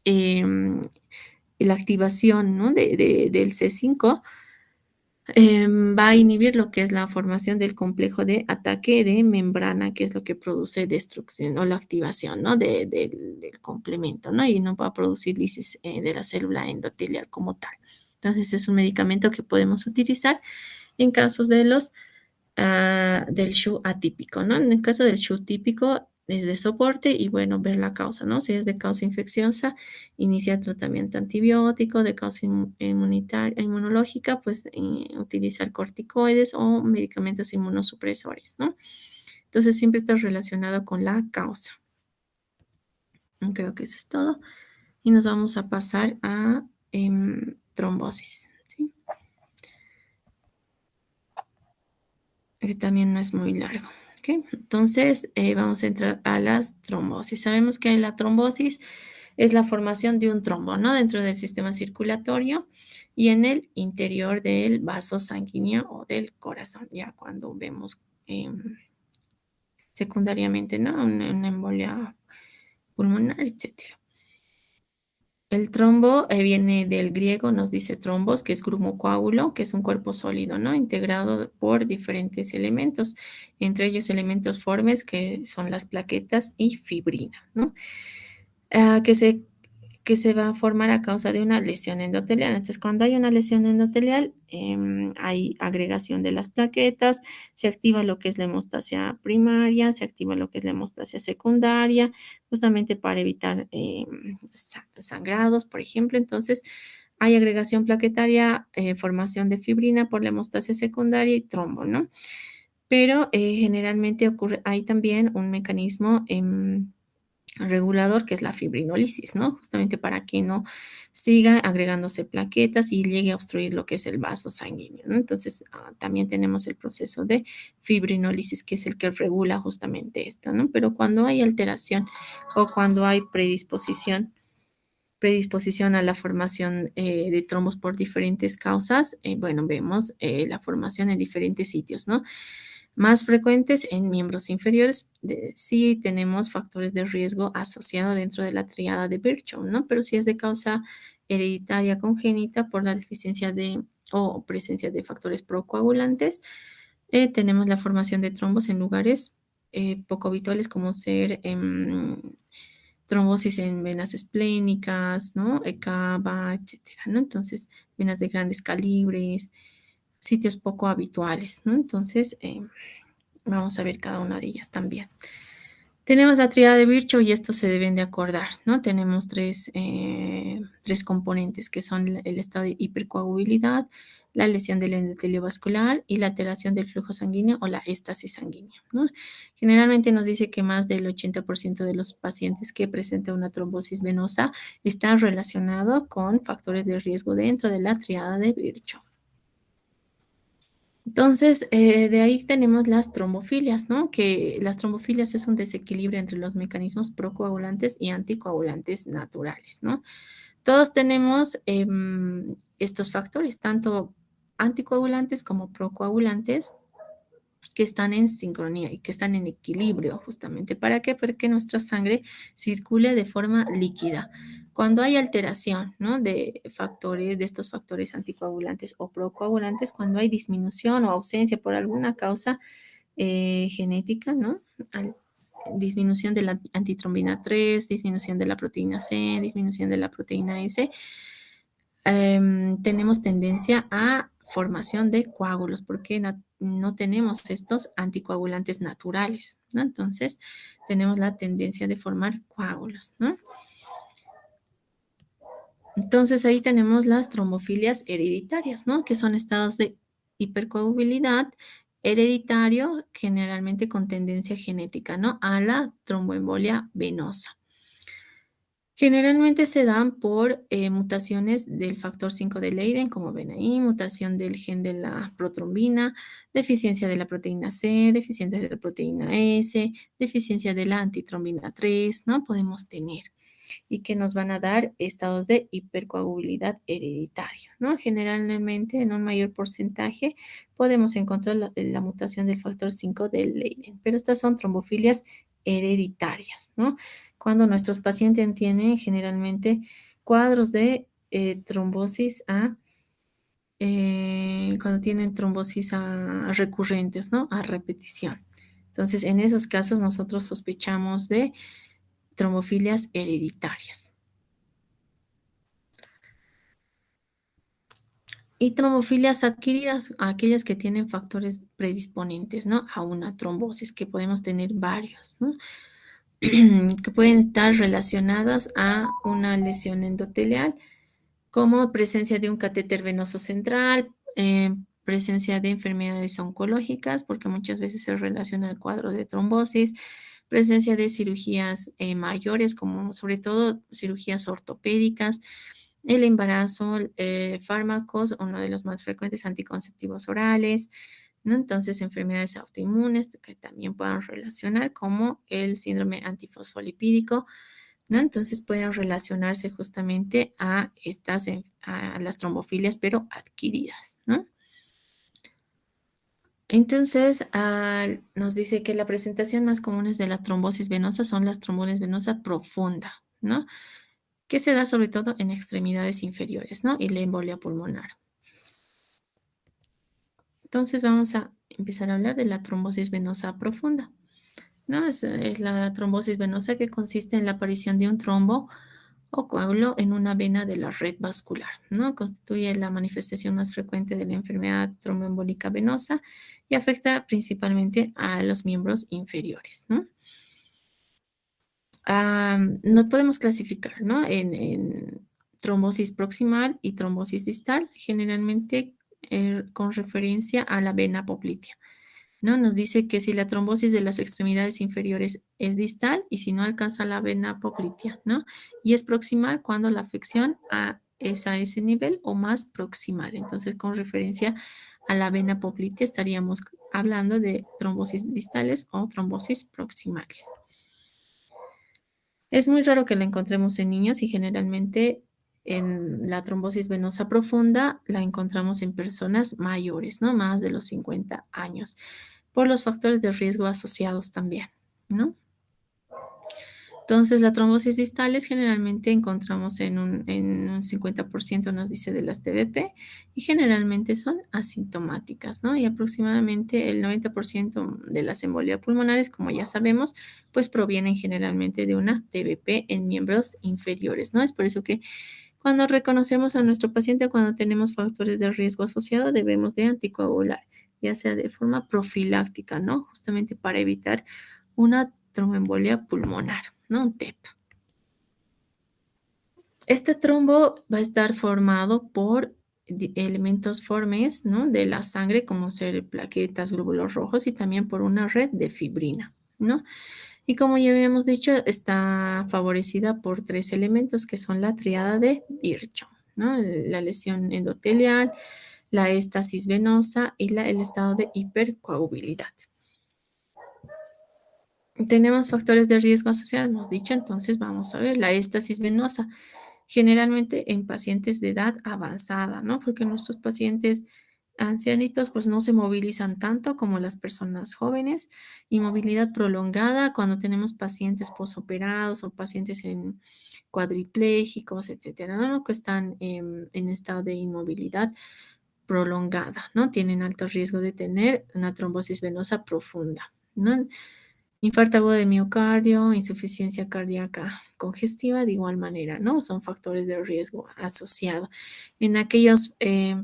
la activación, ¿no? del C5, va a inhibir lo que es la formación del complejo de ataque de membrana, que es lo que produce destrucción o la activación, ¿no? Del complemento, ¿no? Y no va a producir lisis de la célula endotelial como tal. Entonces es un medicamento que podemos utilizar en casos de del SHU atípico, ¿no? En el caso del SHU típico es de soporte y bueno, ver la causa, ¿no? Si es de causa infecciosa, iniciar tratamiento antibiótico, de causa inmunológica, pues utilizar corticoides o medicamentos inmunosupresores, ¿no? Entonces siempre está relacionado con la causa. Creo que eso es todo. Y nos vamos a pasar a trombosis, ¿sí? Que también no es muy largo. ¿Okay? Entonces, vamos a entrar a las trombosis. Sabemos que la trombosis es la formación de un trombo, ¿no? Dentro del sistema circulatorio y en el interior del vaso sanguíneo o del corazón, ya cuando vemos secundariamente, ¿no? Una embolia pulmonar, etcétera. El trombo viene del griego, nos dice trombos, que es grumo coágulo, que es un cuerpo sólido, ¿no? Integrado por diferentes elementos, entre ellos elementos formes, que son las plaquetas y fibrina, ¿no? Ah, que se va a formar a causa de una lesión endotelial. Entonces, cuando hay una lesión endotelial, hay agregación de las plaquetas, se activa lo que es la hemostasia primaria, se activa lo que es la hemostasia secundaria, justamente para evitar sangrados, por ejemplo. Entonces, hay agregación plaquetaria, formación de fibrina por la hemostasia secundaria y trombo, ¿no? Pero generalmente hay también un mecanismo regulador, que es la fibrinólisis, ¿no? Justamente para que no siga agregándose plaquetas y llegue a obstruir lo que es el vaso sanguíneo, ¿no? Entonces, también tenemos el proceso de fibrinólisis, que es el que regula justamente esto, ¿no? Pero cuando hay alteración o cuando hay predisposición a la formación de trombos por diferentes causas, bueno, vemos la formación en diferentes sitios, ¿no? Más frecuentes en miembros inferiores, sí tenemos factores de riesgo asociados dentro de la triada de Virchow, ¿no? Pero si es de causa hereditaria congénita por la deficiencia o presencia de factores procoagulantes, tenemos la formación de trombos en lugares poco habituales como ser trombosis en venas esplénicas, ¿no? Cava, etcétera, ¿no? Entonces, venas de grandes calibres, sitios poco habituales, ¿no? Entonces, vamos a ver cada una de ellas también. Tenemos la tríada de Virchow y esto se deben de acordar, ¿no? Tenemos tres componentes que son el estado de hipercoagulabilidad, la lesión del endotelio vascular y la alteración del flujo sanguíneo o la éstasis sanguínea, ¿no? Generalmente nos dice que más del 80% de los pacientes que presentan una trombosis venosa está relacionado con factores de riesgo dentro de la tríada de Virchow. Entonces, de ahí tenemos las trombofilias, ¿no? Que las trombofilias es un desequilibrio entre los mecanismos procoagulantes y anticoagulantes naturales, ¿no? Todos tenemos estos factores, tanto anticoagulantes como procoagulantes, que están en sincronía y que están en equilibrio justamente. ¿Para qué? Para que nuestra sangre circule de forma líquida. Cuando hay alteración, ¿no? de factores, de estos factores anticoagulantes o procoagulantes, cuando hay disminución o ausencia por alguna causa genética, ¿no? Disminución de la antitrombina 3, disminución de la proteína C, disminución de la proteína S, tenemos tendencia a formación de coágulos porque no tenemos estos anticoagulantes naturales, ¿no? Entonces, tenemos la tendencia de formar coágulos, ¿no? Entonces, ahí tenemos las trombofilias hereditarias, ¿no? Que son estados de hipercoagulabilidad hereditario, generalmente con tendencia genética, ¿no? A la tromboembolia venosa. Generalmente se dan por mutaciones del factor 5 de Leiden, como ven ahí, mutación del gen de la protrombina, deficiencia de la proteína C, deficiencia de la proteína S, deficiencia de la antitrombina 3, ¿no? Podemos tener y que nos van a dar estados de hipercoagulabilidad hereditario, ¿no? Generalmente en un mayor porcentaje podemos encontrar la mutación del factor 5 de Leiden, pero estas son trombofilias hereditarias, ¿no? Cuando nuestros pacientes tienen generalmente cuadros de trombosis cuando tienen trombosis recurrentes, ¿no? A repetición. Entonces, en esos casos nosotros sospechamos de trombofilias hereditarias. Y trombofilias adquiridas, aquellas que tienen factores predisponentes, ¿no? A una trombosis, que podemos tener varios, ¿no? Que pueden estar relacionadas a una lesión endotelial, como presencia de un catéter venoso central, presencia de enfermedades oncológicas, porque muchas veces se relaciona al cuadro de trombosis, presencia de cirugías mayores, como sobre todo cirugías ortopédicas, el embarazo, fármacos, uno de los más frecuentes, anticonceptivos orales, ¿no? Entonces, enfermedades autoinmunes que también puedan relacionar, como el síndrome antifosfolipídico, ¿no? Entonces, pueden relacionarse justamente a a las trombofilias, pero adquiridas, ¿no? Entonces, nos dice que la presentación más común de la trombosis venosa son las trombones venosa profunda, ¿no? Que se da sobre todo en extremidades inferiores, ¿no? Y la embolia pulmonar. Entonces vamos a empezar a hablar de la trombosis venosa profunda, ¿no? Es la trombosis venosa que consiste en la aparición de un trombo o coágulo en una vena de la red vascular, ¿no? Constituye la manifestación más frecuente de la enfermedad tromboembólica venosa y afecta principalmente a los miembros inferiores, ¿no? No podemos clasificar, ¿no? En trombosis proximal y trombosis distal, generalmente con referencia a la vena poplitea, ¿no? Nos dice que si la trombosis de las extremidades inferiores es distal y si no alcanza la vena poplitea, ¿no? Y es proximal cuando la afección es a ese nivel o más proximal. Entonces, con referencia a la vena poplitea estaríamos hablando de trombosis distales o trombosis proximales. Es muy raro que la encontremos en niños y generalmente en la trombosis venosa profunda la encontramos en personas mayores, ¿no? Más de los 50 años, por los factores de riesgo asociados también, ¿no? Entonces, la trombosis distales generalmente encontramos en un 50%, nos dice, de las TBP y generalmente son asintomáticas, ¿no? Y aproximadamente el 90% de las embolias pulmonares, como ya sabemos, pues provienen generalmente de una TBP en miembros inferiores, ¿no? Es por eso que cuando reconocemos a nuestro paciente, cuando tenemos factores de riesgo asociado, debemos de anticoagular, ya sea de forma profiláctica, ¿no? Justamente para evitar una tromboembolia pulmonar, ¿no? Un TEP. Este trombo va a estar formado por elementos formes, ¿no? De la sangre, como ser plaquetas, glóbulos rojos y también por una red de fibrina, ¿no? Y como ya habíamos dicho, está favorecida por tres elementos que son la triada de Virchow, ¿no? La lesión endotelial, la éstasis venosa y el estado de hipercoagulabilidad. Tenemos factores de riesgo asociados, hemos dicho, entonces vamos a ver la éstasis venosa, generalmente en pacientes de edad avanzada, ¿no? Porque nuestros pacientes ancianitos pues no se movilizan tanto como las personas jóvenes y movilidad prolongada cuando tenemos pacientes posoperados o pacientes en cuadriplégicos, etcétera, ¿no? Que están en estado de inmovilidad prolongada, ¿no? Tienen alto riesgo de tener una trombosis venosa profunda, ¿no? Infarto agudo de miocardio, insuficiencia cardíaca congestiva, de igual manera, ¿no? Son factores de riesgo asociado. En aquellos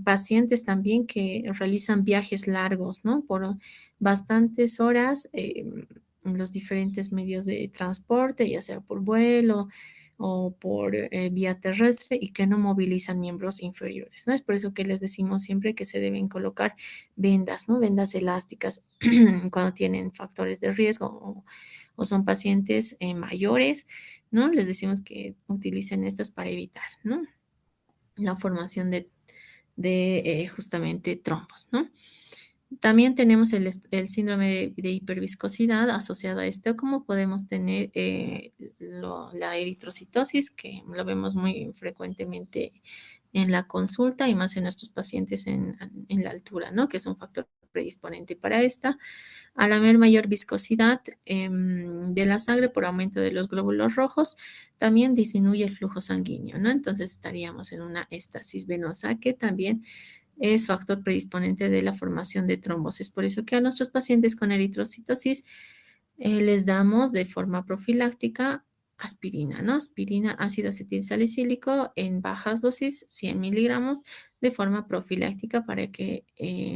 pacientes también que realizan viajes largos, ¿no? Por bastantes horas en los diferentes medios de transporte, ya sea por vuelo o por vía terrestre y que no movilizan miembros inferiores, ¿no? Es por eso que les decimos siempre que se deben colocar vendas, ¿no? Vendas elásticas cuando tienen factores de riesgo o son pacientes mayores, ¿no? Les decimos que utilicen estas para evitar, ¿no? La formación de justamente trombos, ¿no? También tenemos el síndrome de hiperviscosidad asociado a esto, como podemos tener la eritrocitosis, que lo vemos muy frecuentemente en la consulta y más en nuestros pacientes en la altura, ¿no? Que es un factor predisponente para esta. Al haber mayor viscosidad de la sangre por aumento de los glóbulos rojos, también disminuye el flujo sanguíneo, ¿no? Entonces estaríamos en una estasis venosa que también es factor predisponente de la formación de trombosis. Por eso que a nuestros pacientes con eritrocitosis les damos de forma profiláctica aspirina, ¿no? Aspirina, ácido acetilsalicílico en bajas dosis, 100 miligramos, de forma profiláctica para que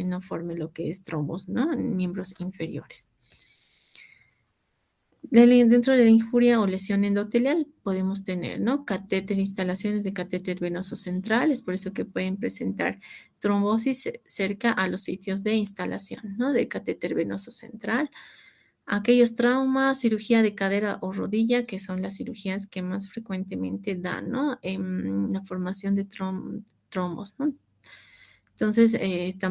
no forme lo que es trombos, ¿no? En miembros inferiores. Dentro de la injuria o lesión endotelial podemos tener, ¿no? Catéter, instalaciones de catéter venoso central, es por eso que pueden presentar trombosis cerca a los sitios de instalación, ¿no? De catéter venoso central. Aquellos traumas, cirugía de cadera o rodilla, que son las cirugías que más frecuentemente dan, ¿no? En la formación de trombos, ¿no? Entonces,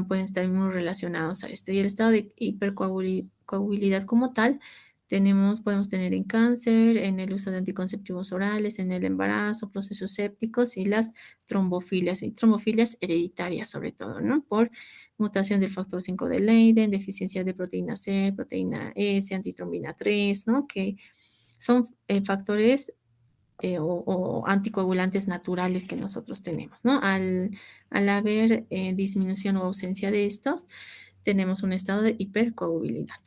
pueden estar muy relacionados a esto. Y el estado de hipercoagulabilidad como tal, podemos tener en cáncer, en el uso de anticonceptivos orales, en el embarazo, procesos sépticos y las trombofilias, y trombofilias hereditarias sobre todo, ¿no? Por mutación del factor 5 de Leiden, deficiencia de proteína C, proteína S, antitrombina 3, ¿no? Que son factores o anticoagulantes naturales que nosotros tenemos, ¿no? Al haber disminución o ausencia de estos, tenemos un estado de hipercoagulabilidad.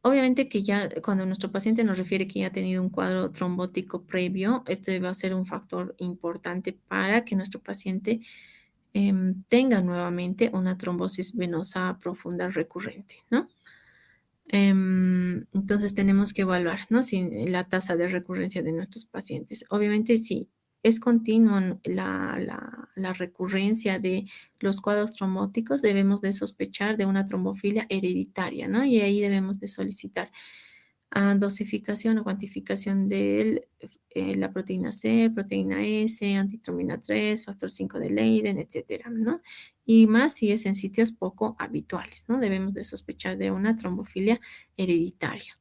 Obviamente que ya cuando nuestro paciente nos refiere que ya ha tenido un cuadro trombótico previo, este va a ser un factor importante para que nuestro paciente tenga nuevamente una trombosis venosa profunda recurrente, ¿no? Entonces tenemos que evaluar, ¿no? Si la tasa de recurrencia de nuestros pacientes. Obviamente, si es continua la recurrencia de los cuadros trombóticos, debemos de sospechar de una trombofilia hereditaria, ¿no? Y ahí debemos de solicitar dosificación o cuantificación de la proteína C, proteína S, antitrombina 3, factor 5 de Leiden, etcétera, ¿no? Y más si es en sitios poco habituales, ¿no? Debemos de sospechar de una trombofilia hereditaria.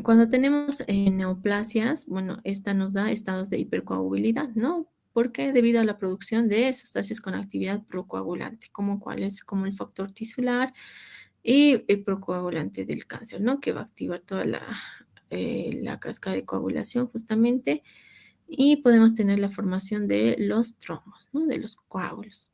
Cuando tenemos neoplasias, bueno, esta nos da estados de hipercoagulabilidad, ¿no? Porque debido a la producción de sustancias con actividad procoagulante, como el factor tisular y el procoagulante del cáncer, ¿no? Que va a activar toda la cascada de coagulación justamente y podemos tener la formación de los trombos, ¿no? De los coágulos.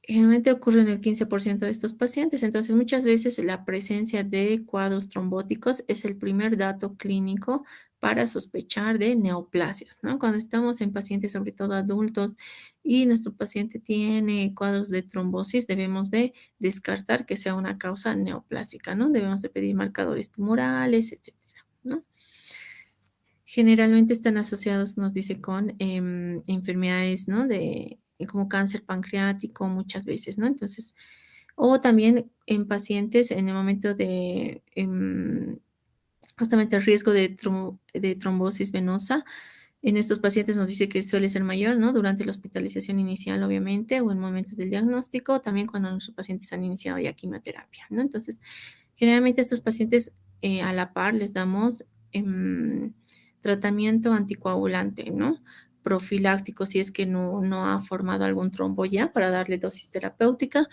Generalmente ocurre en el 15% de estos pacientes, entonces muchas veces la presencia de cuadros trombóticos es el primer dato clínico para sospechar de neoplasias, ¿no? Cuando estamos en pacientes, sobre todo adultos, y nuestro paciente tiene cuadros de trombosis, debemos de descartar que sea una causa neoplásica, ¿no? Debemos de pedir marcadores tumorales, etcétera, ¿no? Generalmente están asociados, nos dice, con enfermedades, ¿no? Como cáncer pancreático muchas veces, ¿no? Entonces, o también en pacientes en el momento de justamente el riesgo de trombosis venosa. En estos pacientes nos dice que suele ser mayor, ¿no? Durante la hospitalización inicial, obviamente, o en momentos del diagnóstico, también cuando nuestros pacientes han iniciado ya quimioterapia, ¿no? Entonces, generalmente a estos pacientes a la par les damos tratamiento anticoagulante, ¿no? Profiláctico, si es que no ha formado algún trombo ya, para darle dosis terapéutica.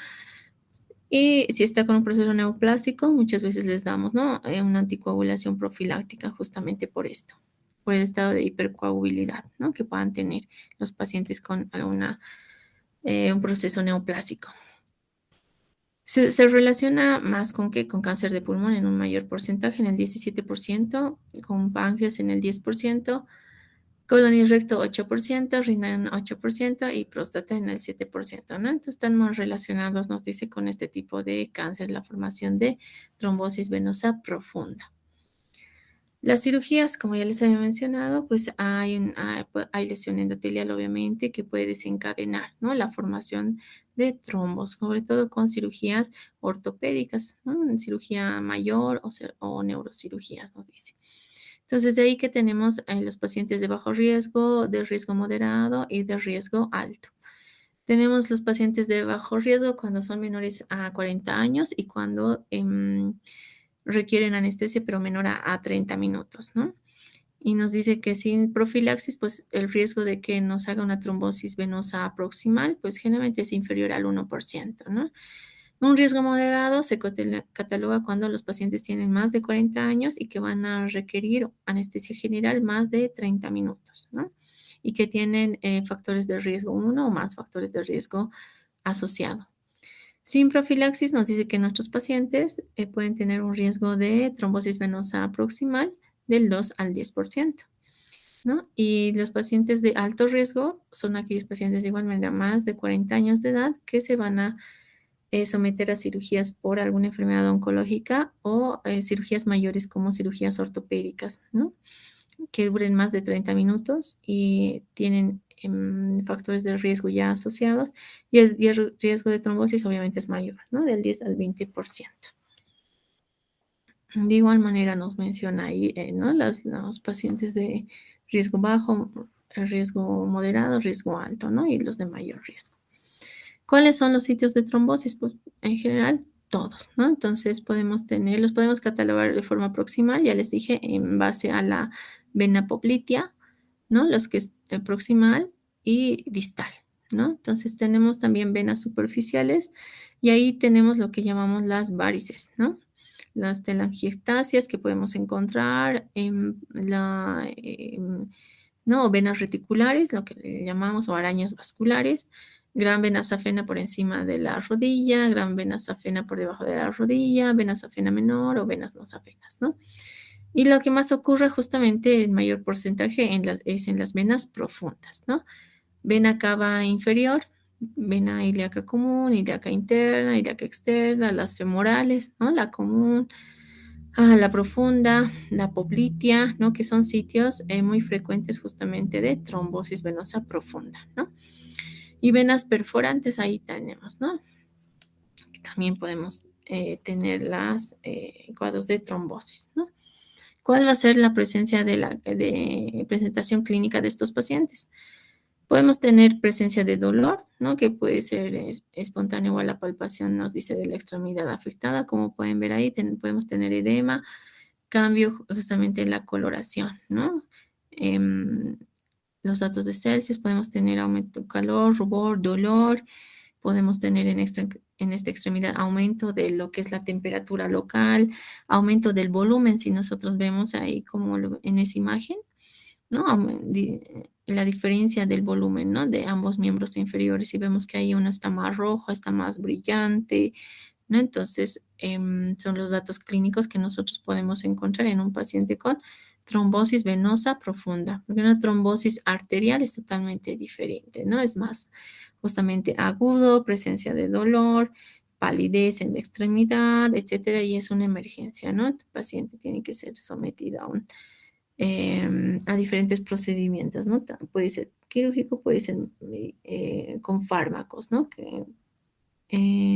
Y si está con un proceso neoplásico, muchas veces les damos, ¿no? Una anticoagulación profiláctica justamente por esto, por el estado de hipercoagulabilidad, ¿no? Que puedan tener los pacientes con un proceso neoplásico. Se relaciona más con qué, con cáncer de pulmón en un mayor porcentaje, en el 17%, con páncreas en el 10%, colon y recto 8%, riñón 8% y próstata en el 7%, ¿no? Entonces están más relacionados, nos dice, con este tipo de cáncer, la formación de trombosis venosa profunda. Las cirugías, como ya les había mencionado, pues hay lesión endotelial, obviamente, que puede desencadenar, ¿no? La formación de trombos, sobre todo con cirugías ortopédicas, ¿no? Cirugía mayor o neurocirugías, nos dice. Entonces, de ahí que tenemos los pacientes de bajo riesgo, de riesgo moderado y de riesgo alto. Tenemos los pacientes de bajo riesgo cuando son menores a 40 años y cuando requieren anestesia, pero menor a 30 minutos, ¿no? Y nos dice que sin profilaxis, pues el riesgo de que nos haga una trombosis venosa proximal, pues generalmente es inferior al 1%, ¿no? Un riesgo moderado se cataloga cuando los pacientes tienen más de 40 años y que van a requerir anestesia general más de 30 minutos, ¿no? Y que tienen factores de riesgo, uno o más factores de riesgo asociado. Sin profilaxis nos dice que nuestros pacientes pueden tener un riesgo de trombosis venosa proximal del 2 al 10%, ¿no? Y los pacientes de alto riesgo son aquellos pacientes de igual manera más de 40 años de edad que se van a someter a cirugías por alguna enfermedad oncológica o cirugías mayores como cirugías ortopédicas, ¿no? Que duren más de 30 minutos y tienen factores de riesgo ya asociados y el riesgo de trombosis obviamente es mayor, ¿no? Del 10 al 20%. De igual manera nos menciona ahí, ¿no? Los pacientes de riesgo bajo, riesgo moderado, riesgo alto, ¿no? Y los de mayor riesgo. ¿Cuáles son los sitios de trombosis? Pues en general todos, ¿no? Entonces los podemos catalogar de forma proximal, ya les dije, en base a la vena poplitea, ¿no? Los que es proximal y distal, ¿no? Entonces tenemos también venas superficiales y ahí tenemos lo que llamamos las varices, ¿no? Las telangiectasias que podemos encontrar ¿no? Venas reticulares, lo que le llamamos, o arañas vasculares, gran vena safena por encima de la rodilla, gran vena safena por debajo de la rodilla, vena safena menor o venas no safenas, ¿no? Y lo que más ocurre justamente en mayor porcentaje es en las venas profundas, ¿no? Vena cava inferior, vena ilíaca común, ilíaca interna, ilíaca externa, las femorales, ¿no? La común, la profunda, la poplitea, ¿no? Que son sitios muy frecuentes justamente de trombosis venosa profunda, ¿no? Y venas perforantes ahí tenemos, ¿no? También podemos tener las cuadros de trombosis, ¿no? ¿Cuál va a ser la presencia de presentación clínica de estos pacientes? Podemos tener presencia de dolor, ¿no? Que puede ser espontáneo o a la palpación, nos dice, de la extremidad afectada. Como pueden ver ahí, podemos tener edema, cambio justamente en la coloración, ¿no? Los datos de Celsius, podemos tener aumento de calor, rubor, dolor, podemos tener en esta extremidad aumento de lo que es la temperatura local, aumento del volumen, si nosotros vemos ahí como en esa imagen, ¿no? la diferencia del volumen, ¿no? De ambos miembros inferiores y vemos que ahí uno está más rojo, está más brillante, ¿no? Entonces, son los datos clínicos que nosotros podemos encontrar en un paciente con trombosis venosa profunda, porque una trombosis arterial es totalmente diferente, ¿no? Es más justamente agudo, presencia de dolor, palidez en la extremidad, etcétera, y es una emergencia, ¿no? El paciente tiene que ser sometido a diferentes procedimientos, ¿no? Puede ser quirúrgico, puede ser con fármacos, ¿no? Que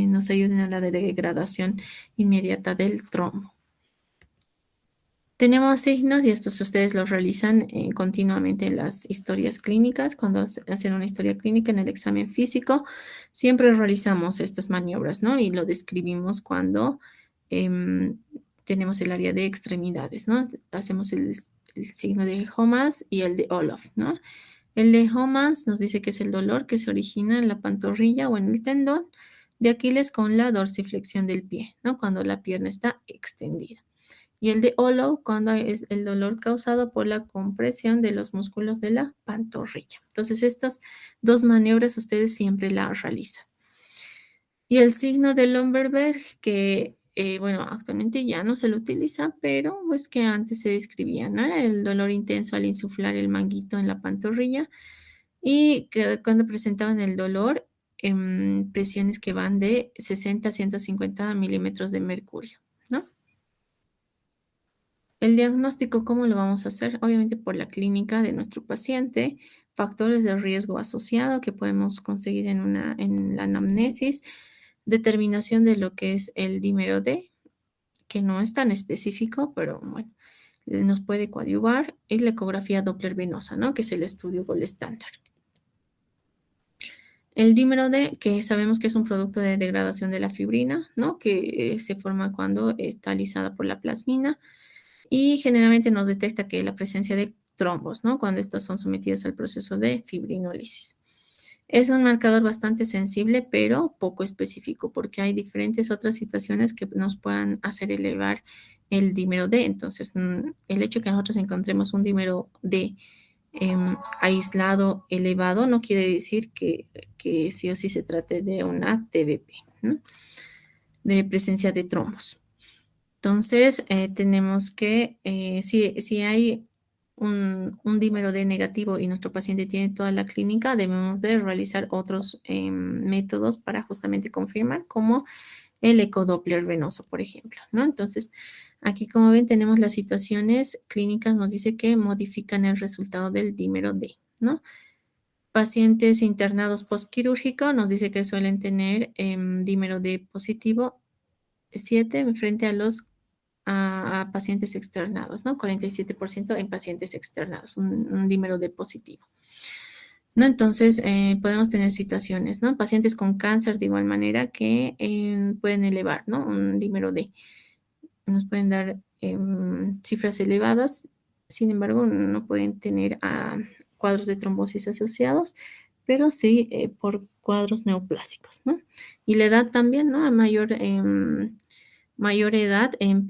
nos ayuden a la degradación inmediata del trombo. Tenemos signos y estos ustedes los realizan continuamente en las historias clínicas. Cuando hacen una historia clínica en el examen físico, siempre realizamos estas maniobras, ¿no? Y lo describimos cuando em, tenemos el área de extremidades, ¿no? Hacemos el signo de Homans y el de Olof, ¿no? El de Homans nos dice que es el dolor que se origina en la pantorrilla o en el tendón de Aquiles con la dorsiflexión del pie, ¿no? Cuando la pierna está extendida. Y el de Olof cuando es el dolor causado por la compresión de los músculos de la pantorrilla. Entonces, estas dos maniobras ustedes siempre las realizan. Y el signo de Lomberberg, que bueno, actualmente ya no se lo utiliza, pero pues que antes se describía, ¿no? Era el dolor intenso al insuflar el manguito en la pantorrilla y que cuando presentaban el dolor en presiones que van de 60 a 150 milímetros de mercurio, ¿no? El diagnóstico, ¿cómo lo vamos a hacer? Obviamente por la clínica de nuestro paciente, factores de riesgo asociado que podemos conseguir en la anamnesis, determinación de lo que es el dímero D, que no es tan específico, pero bueno, nos puede coadyuvar, y la ecografía Doppler venosa, ¿no? Que es el estudio gold estándar. El dímero D, que sabemos que es un producto de degradación de la fibrina, ¿no? Que se forma cuando está lisada por la plasmina y generalmente nos detecta que la presencia de trombos, ¿no? Cuando estas son sometidas al proceso de fibrinólisis. Es un marcador bastante sensible, pero poco específico, porque hay diferentes otras situaciones que nos puedan hacer elevar el dímero D. Entonces, el hecho de que nosotros encontremos un dímero D aislado, elevado, no quiere decir que sí o sí se trate de una TBP, ¿no? De presencia de trombos. Entonces, tenemos que, si hay un dímero D negativo y nuestro paciente tiene toda la clínica, debemos de realizar otros métodos para justamente confirmar, como el ecodoppler venoso, por ejemplo, ¿no? Entonces, aquí como ven tenemos las situaciones clínicas, nos dice que modifican el resultado del dímero D, ¿no? Pacientes internados postquirúrgico nos dice que suelen tener dímero D positivo 7 frente a pacientes externados, ¿no? 47% en pacientes externados, un dímero D positivo. ¿No? Entonces, podemos tener situaciones, ¿no? Pacientes con cáncer de igual manera que pueden elevar, ¿no? Un dímero D. Nos pueden dar cifras elevadas, sin embargo, no pueden tener cuadros de trombosis asociados, pero sí por cuadros neoplásicos, ¿no? Y la edad también, ¿no? A mayor edad en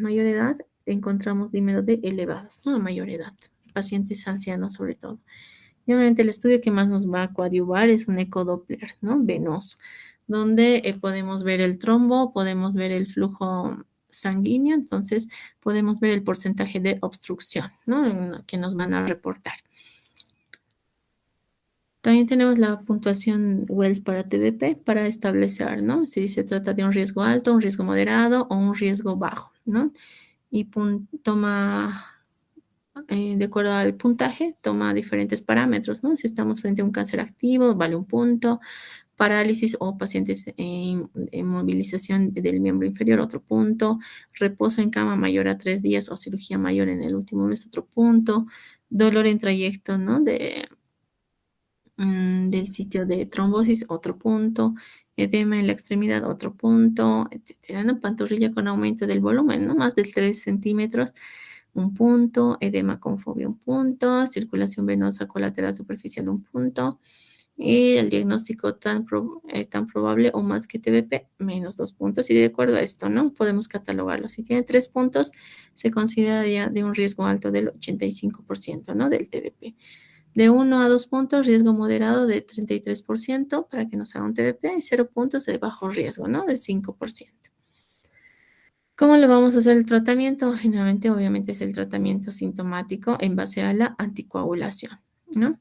mayor edad encontramos dímeros D elevados, ¿no? A mayor edad, pacientes ancianos sobre todo. Y obviamente el estudio que más nos va a coadyuvar es un ecodoppler, ¿no? Venoso, donde podemos ver el trombo, podemos ver el flujo sanguíneo, entonces podemos ver el porcentaje de obstrucción, ¿no? Que nos van a reportar. También tenemos la puntuación Wells para TBP para establecer, ¿no? Si se trata de un riesgo alto, un riesgo moderado o un riesgo bajo, ¿no? Y toma de acuerdo al puntaje, toma diferentes parámetros, ¿no? Si estamos frente a un cáncer activo, vale un punto, parálisis o pacientes en movilización del miembro inferior, otro punto, reposo en cama mayor a 3 días o cirugía mayor en el último mes, otro punto, dolor en trayecto, ¿no? Del sitio de trombosis, otro punto, edema en la extremidad, otro punto, etcétera, ¿no? Pantorrilla con aumento del volumen, ¿no? Más de 3 centímetros, un punto, edema con fobia, un punto, circulación venosa colateral superficial, un punto, Y el diagnóstico tan probable o más que TBP, menos 2 puntos. Y de acuerdo a esto, ¿no? Podemos catalogarlo. Si tiene 3 puntos, se considera ya de un riesgo alto del 85%, ¿no? Del TBP. De 1 a 2 puntos, riesgo moderado de 33% para que nos haga un TBP, y 0 puntos de bajo riesgo, ¿no? De 5%. ¿Cómo le vamos a hacer el tratamiento? Generalmente, obviamente, es el tratamiento sintomático en base a la anticoagulación, ¿no?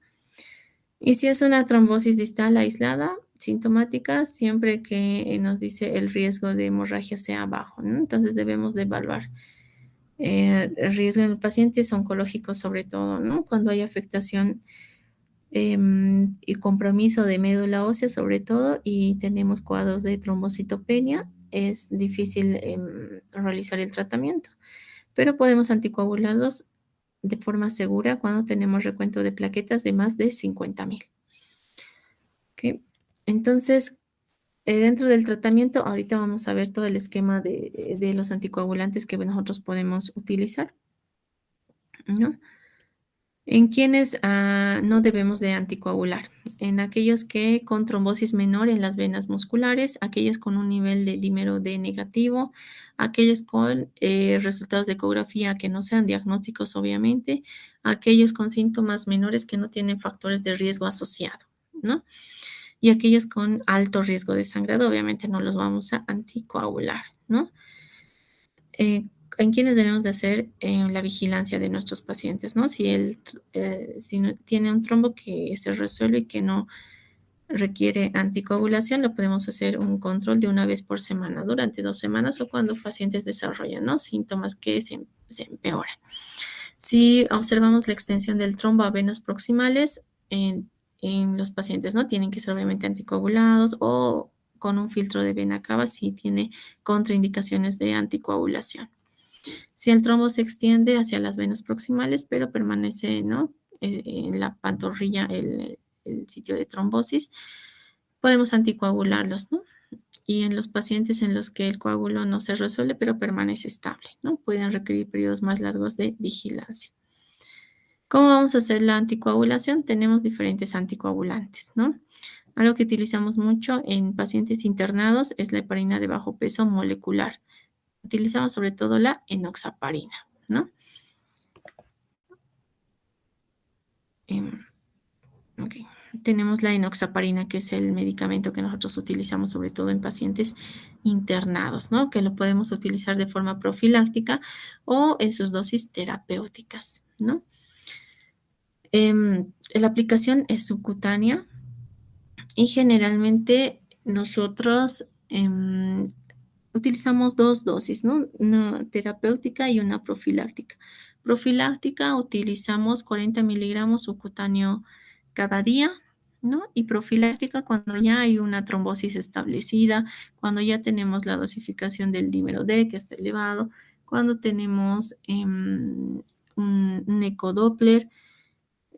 Y si es una trombosis distal aislada, sintomática, siempre que nos dice el riesgo de hemorragia sea bajo, ¿no? Entonces debemos de evaluar el riesgo en pacientes oncológicos sobre todo, ¿no? Cuando hay afectación y compromiso de médula ósea sobre todo y tenemos cuadros de trombocitopenia, es difícil realizar el tratamiento, pero podemos anticoagularlos de forma segura cuando tenemos recuento de plaquetas de más de 50.000. ¿Ok? Entonces, dentro del tratamiento, ahorita vamos a ver todo el esquema de los anticoagulantes que nosotros podemos utilizar, ¿no? ¿En quienes no debemos de anticoagular? En aquellos que con trombosis menor en las venas musculares, aquellos con un nivel de dímero D negativo, aquellos con resultados de ecografía que no sean diagnósticos, obviamente, aquellos con síntomas menores que no tienen factores de riesgo asociado, ¿no? Y aquellos con alto riesgo de sangrado, obviamente no los vamos a anticoagular, ¿no? En quienes debemos de hacer la vigilancia de nuestros pacientes, ¿no? Si tiene un trombo que se resuelve y que no requiere anticoagulación, lo podemos hacer un control de una vez por semana, durante 2 semanas o cuando pacientes desarrollan, ¿no? Síntomas que se empeoran. Si observamos la extensión del trombo a venas proximales en los pacientes, ¿no? Tienen que ser obviamente anticoagulados o con un filtro de vena cava si tiene contraindicaciones de anticoagulación. Si el trombo se extiende hacia las venas proximales, pero permanece, ¿no? En la pantorrilla, el sitio de trombosis, podemos anticoagularlos, ¿no? Y en los pacientes en los que el coágulo no se resuelve, pero permanece estable, ¿no? Pueden requerir periodos más largos de vigilancia. ¿Cómo vamos a hacer la anticoagulación? Tenemos diferentes anticoagulantes, ¿no? Algo que utilizamos mucho en pacientes internados es la heparina de bajo peso molecular. Utilizamos sobre todo la enoxaparina, ¿no? Okay. Tenemos la enoxaparina, que es el medicamento que nosotros utilizamos sobre todo en pacientes internados, ¿no? Que lo podemos utilizar de forma profiláctica o en sus dosis terapéuticas, ¿no? La aplicación es subcutánea y generalmente nosotros utilizamos 2 dosis, ¿no? Una terapéutica y una profiláctica. Profiláctica utilizamos 40 miligramos subcutáneo cada día, ¿no? Y profiláctica cuando ya hay una trombosis establecida, cuando ya tenemos la dosificación del dímero D que está elevado, cuando tenemos un ecodoppler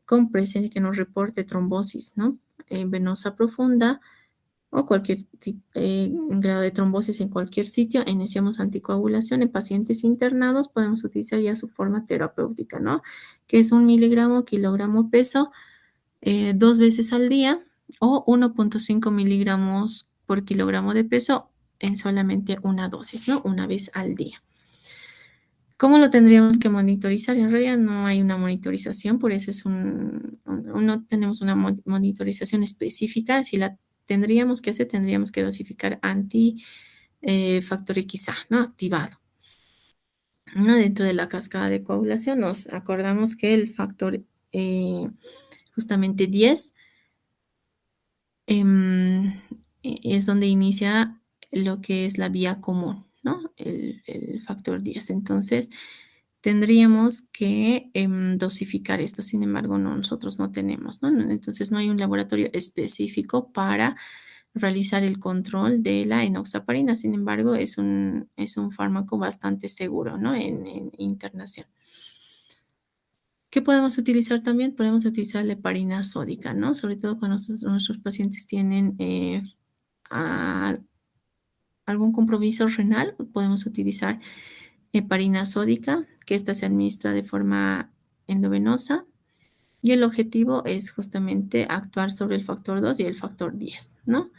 con presencia que nos reporte trombosis, ¿no? Venosa profunda o cualquier grado de trombosis en cualquier sitio, iniciamos anticoagulación. En pacientes internados podemos utilizar ya su forma terapéutica, ¿no? Que es 1 miligramo kilogramo peso 2 veces al día o 1.5 miligramos por kilogramo de peso en solamente una dosis, ¿no? Una vez al día. ¿Cómo lo tendríamos que monitorizar? En realidad no hay una monitorización, por eso no tenemos una monitorización específica. Si la tendríamos que hacer, tendríamos que dosificar factor XA, ¿no? Activado. ¿No? Dentro de la cascada de coagulación nos acordamos que el factor justamente 10 es donde inicia lo que es la vía común, ¿no? El factor 10. Entonces, tendríamos que dosificar esto, sin embargo, nosotros no tenemos, ¿no? Entonces, no hay un laboratorio específico para realizar el control de la enoxaparina, sin embargo, es un fármaco bastante seguro, ¿no? En internación. ¿Qué podemos utilizar también? Podemos utilizar la heparina sódica, ¿no? Sobre todo cuando nuestros pacientes tienen algún compromiso renal, podemos utilizar heparina sódica, que esta se administra de forma endovenosa Y el objetivo es justamente actuar sobre el factor 2 y el factor 10, ¿no?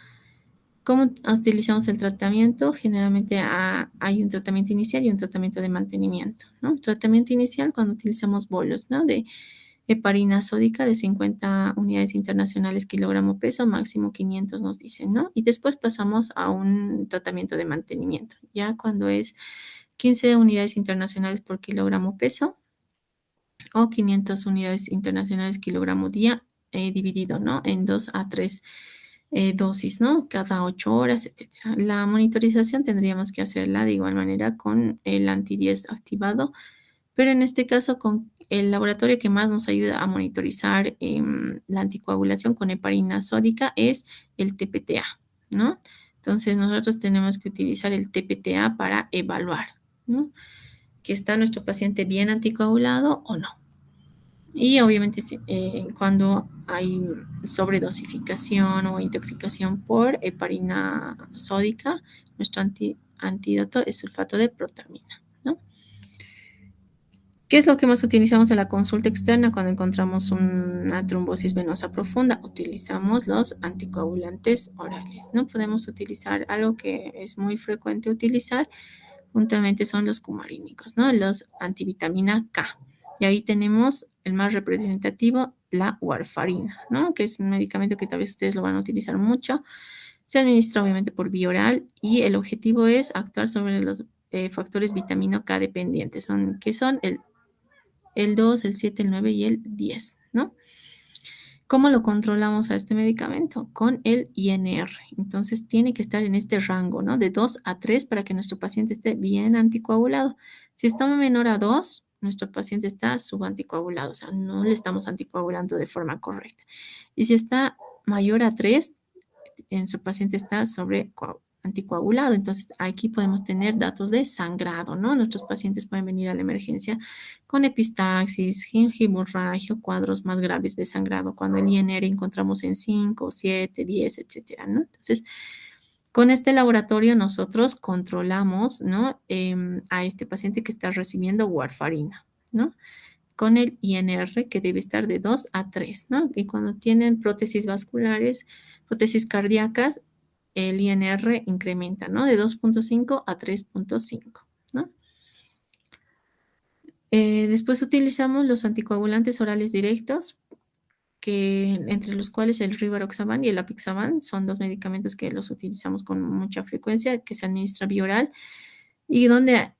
¿Cómo utilizamos el tratamiento? Generalmente hay un tratamiento inicial y un tratamiento de mantenimiento, ¿no? Tratamiento inicial cuando utilizamos bolos, ¿no? De heparina sódica de 50 unidades internacionales kilogramo peso, máximo 500 nos dicen, ¿no? Y después pasamos a un tratamiento de mantenimiento, ya cuando es 15 unidades internacionales por kilogramo peso o 500 unidades internacionales kilogramo día, dividido, ¿no? En 2 a 3 dosis, ¿no? Cada 8 horas, etcétera. La monitorización tendríamos que hacerla de igual manera con el anti-10 activado, pero en este caso con el laboratorio que más nos ayuda a monitorizar la anticoagulación con heparina sódica es el TPTA, ¿no? Entonces nosotros tenemos que utilizar el TPTA para evaluar, ¿no? Que está nuestro paciente bien anticoagulado o no. Y obviamente cuando hay sobredosificación o intoxicación por heparina sódica, nuestro antídoto es sulfato de protamina, ¿no? ¿Qué es lo que más utilizamos en la consulta externa cuando encontramos una trombosis venosa profunda? Utilizamos los anticoagulantes orales, ¿no? Podemos utilizar algo que es muy frecuente utilizar, juntamente son los cumarínicos, ¿no? Los antivitamina K. Y ahí tenemos el más representativo, la warfarina, ¿no? Que es un medicamento que tal vez ustedes lo van a utilizar mucho. Se administra obviamente por vía oral y el objetivo es actuar sobre los factores vitamina K dependientes, que son el 2, el 7, el 9 y el 10, ¿no? ¿Cómo lo controlamos a este medicamento? Con el INR. Entonces tiene que estar en este rango, ¿no? De 2 a 3 para que nuestro paciente esté bien anticoagulado. Si está menor a 2, nuestro paciente está subanticoagulado, o sea, no le estamos anticoagulando de forma correcta. Y si está mayor a 3, en su paciente está sobre anticoagulado. Entonces, aquí podemos tener datos de sangrado, ¿no? Nuestros pacientes pueden venir a la emergencia con epistaxis, gingivomorragia, cuadros más graves de sangrado, cuando el INR encontramos en 5, 7, 10, etcétera, ¿no? Entonces, con este laboratorio nosotros controlamos, ¿no? A este paciente que está recibiendo warfarina, ¿no? Con el INR que debe estar de 2 a 3, ¿no? Y cuando tienen prótesis vasculares, prótesis cardíacas, el INR incrementa, ¿no? De 2.5 a 3.5, ¿no? Después utilizamos los anticoagulantes orales directos, entre los cuales el rivaroxaban y el apixaban son dos medicamentos que los utilizamos con mucha frecuencia, que se administra vía oral y donde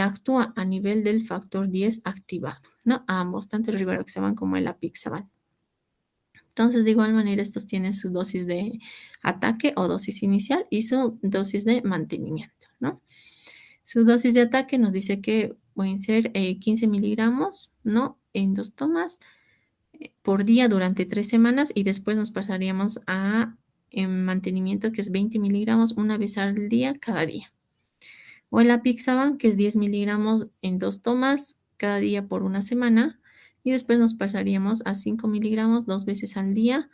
actúa a nivel del factor 10 activado, ¿no? Ambos, tanto el rivaroxaban como el apixaban. Entonces, de igual manera, estos tienen su dosis de ataque o dosis inicial y su dosis de mantenimiento, ¿no? Su dosis de ataque nos dice que pueden ser 15 miligramos, ¿no? En 2 tomas por día durante 3 semanas y después nos pasaríamos a mantenimiento, que es 20 miligramos una vez al día, cada día. O el apixaban, que es 10 miligramos en 2 tomas cada día por una semana y después nos pasaríamos a 5 miligramos 2 veces al día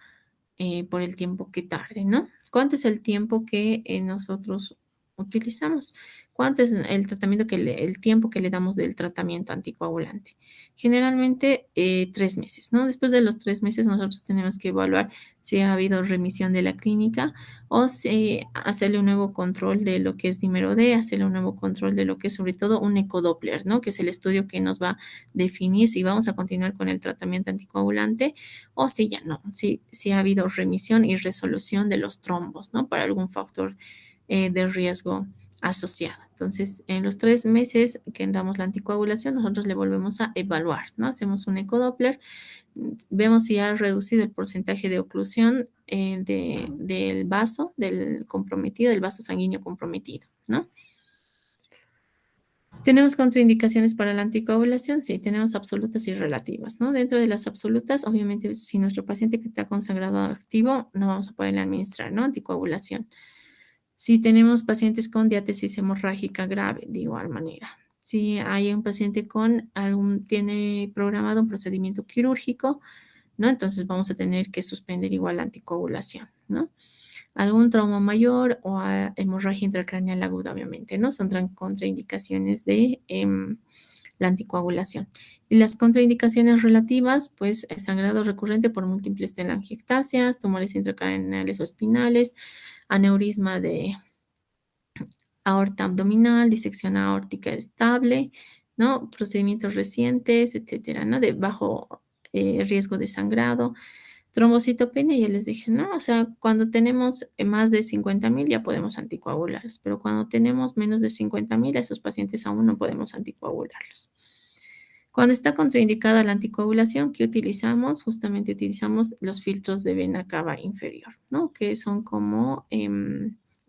por el tiempo que tarde, ¿no? ¿Cuánto es el tiempo que nosotros utilizamos? ¿Cuánto es el tratamiento el tiempo que le damos del tratamiento anticoagulante? Generalmente 3 meses, ¿no? Después de los 3 meses nosotros tenemos que evaluar si ha habido remisión de la clínica o si hacerle un nuevo control de lo que es dímero D, hacerle un nuevo control de lo que es sobre todo un ecodoppler, ¿no? Que es el estudio que nos va a definir si vamos a continuar con el tratamiento anticoagulante o si ya no, si ha habido remisión y resolución de los trombos, ¿no? Para algún factor de riesgo asociado. Entonces, en los 3 meses que damos la anticoagulación, nosotros le volvemos a evaluar, ¿no? Hacemos un ecodoppler, vemos si ha reducido el porcentaje de oclusión del vaso, del comprometido, del vaso sanguíneo comprometido, ¿no? ¿Tenemos contraindicaciones para la anticoagulación? Sí, tenemos absolutas y relativas, ¿no? Dentro de las absolutas, obviamente, si nuestro paciente que está con sangrado activo, no vamos a poderle administrar, ¿no? Anticoagulación. Si tenemos pacientes con diátesis hemorrágica grave, de igual manera. Si hay un paciente tiene programado un procedimiento quirúrgico, ¿no? Entonces vamos a tener que suspender igual la anticoagulación, ¿no? Algún trauma mayor o hemorragia intracraneal aguda, obviamente, ¿no? Son contraindicaciones de la anticoagulación. Y las contraindicaciones relativas, pues sangrado recurrente por múltiples telangiectasias, tumores intracraneales o espinales, aneurisma de aorta abdominal, disección aórtica estable, ¿no? Procedimientos recientes, etcétera, ¿no? De bajo riesgo de sangrado. Trombocitopenia, ya les dije, ¿no? O sea, cuando tenemos más de 50,000 ya podemos anticoagularlos, pero cuando tenemos menos de 50,000, a esos pacientes aún no podemos anticoagularlos. Cuando está contraindicada la anticoagulación, ¿qué utilizamos? Justamente utilizamos los filtros de vena cava inferior, ¿no? Que son como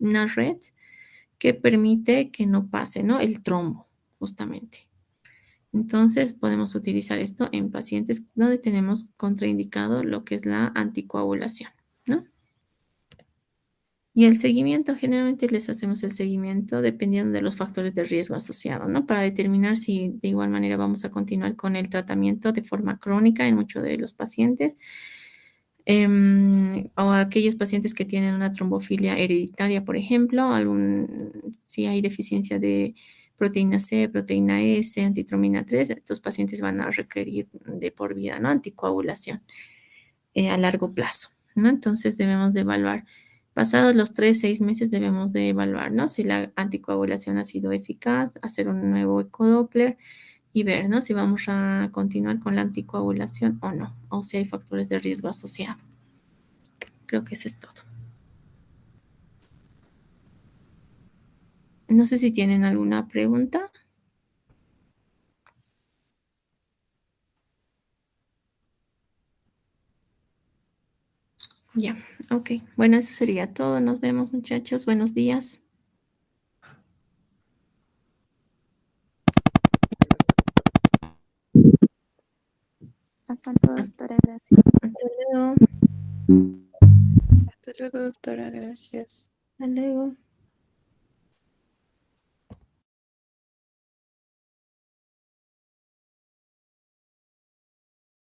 una red que permite que no pase, ¿no? El trombo, justamente. Entonces, podemos utilizar esto en pacientes donde tenemos contraindicado lo que es la anticoagulación, ¿no? Y el seguimiento, generalmente les hacemos el seguimiento dependiendo de los factores de riesgo asociado, ¿no? Para determinar si de igual manera vamos a continuar con el tratamiento de forma crónica en muchos de los pacientes, o aquellos pacientes que tienen una trombofilia hereditaria, por ejemplo, si hay deficiencia de proteína C, proteína S, antitromina 3, estos pacientes van a requerir de por vida, ¿no? Anticoagulación a largo plazo, ¿no? Entonces debemos de evaluar, pasados los 3, 6 meses debemos de evaluar, ¿no? Si la anticoagulación ha sido eficaz, hacer un nuevo ecodoppler y ver, ¿no? Si vamos a continuar con la anticoagulación o no, o si hay factores de riesgo asociados. Creo que eso es todo. No sé si tienen alguna pregunta. Ya, ok. Bueno, eso sería todo. Nos vemos, muchachos. Buenos días. Hasta luego, Hasta doctora, gracias. luego. Hasta luego, doctora, gracias. Hasta luego.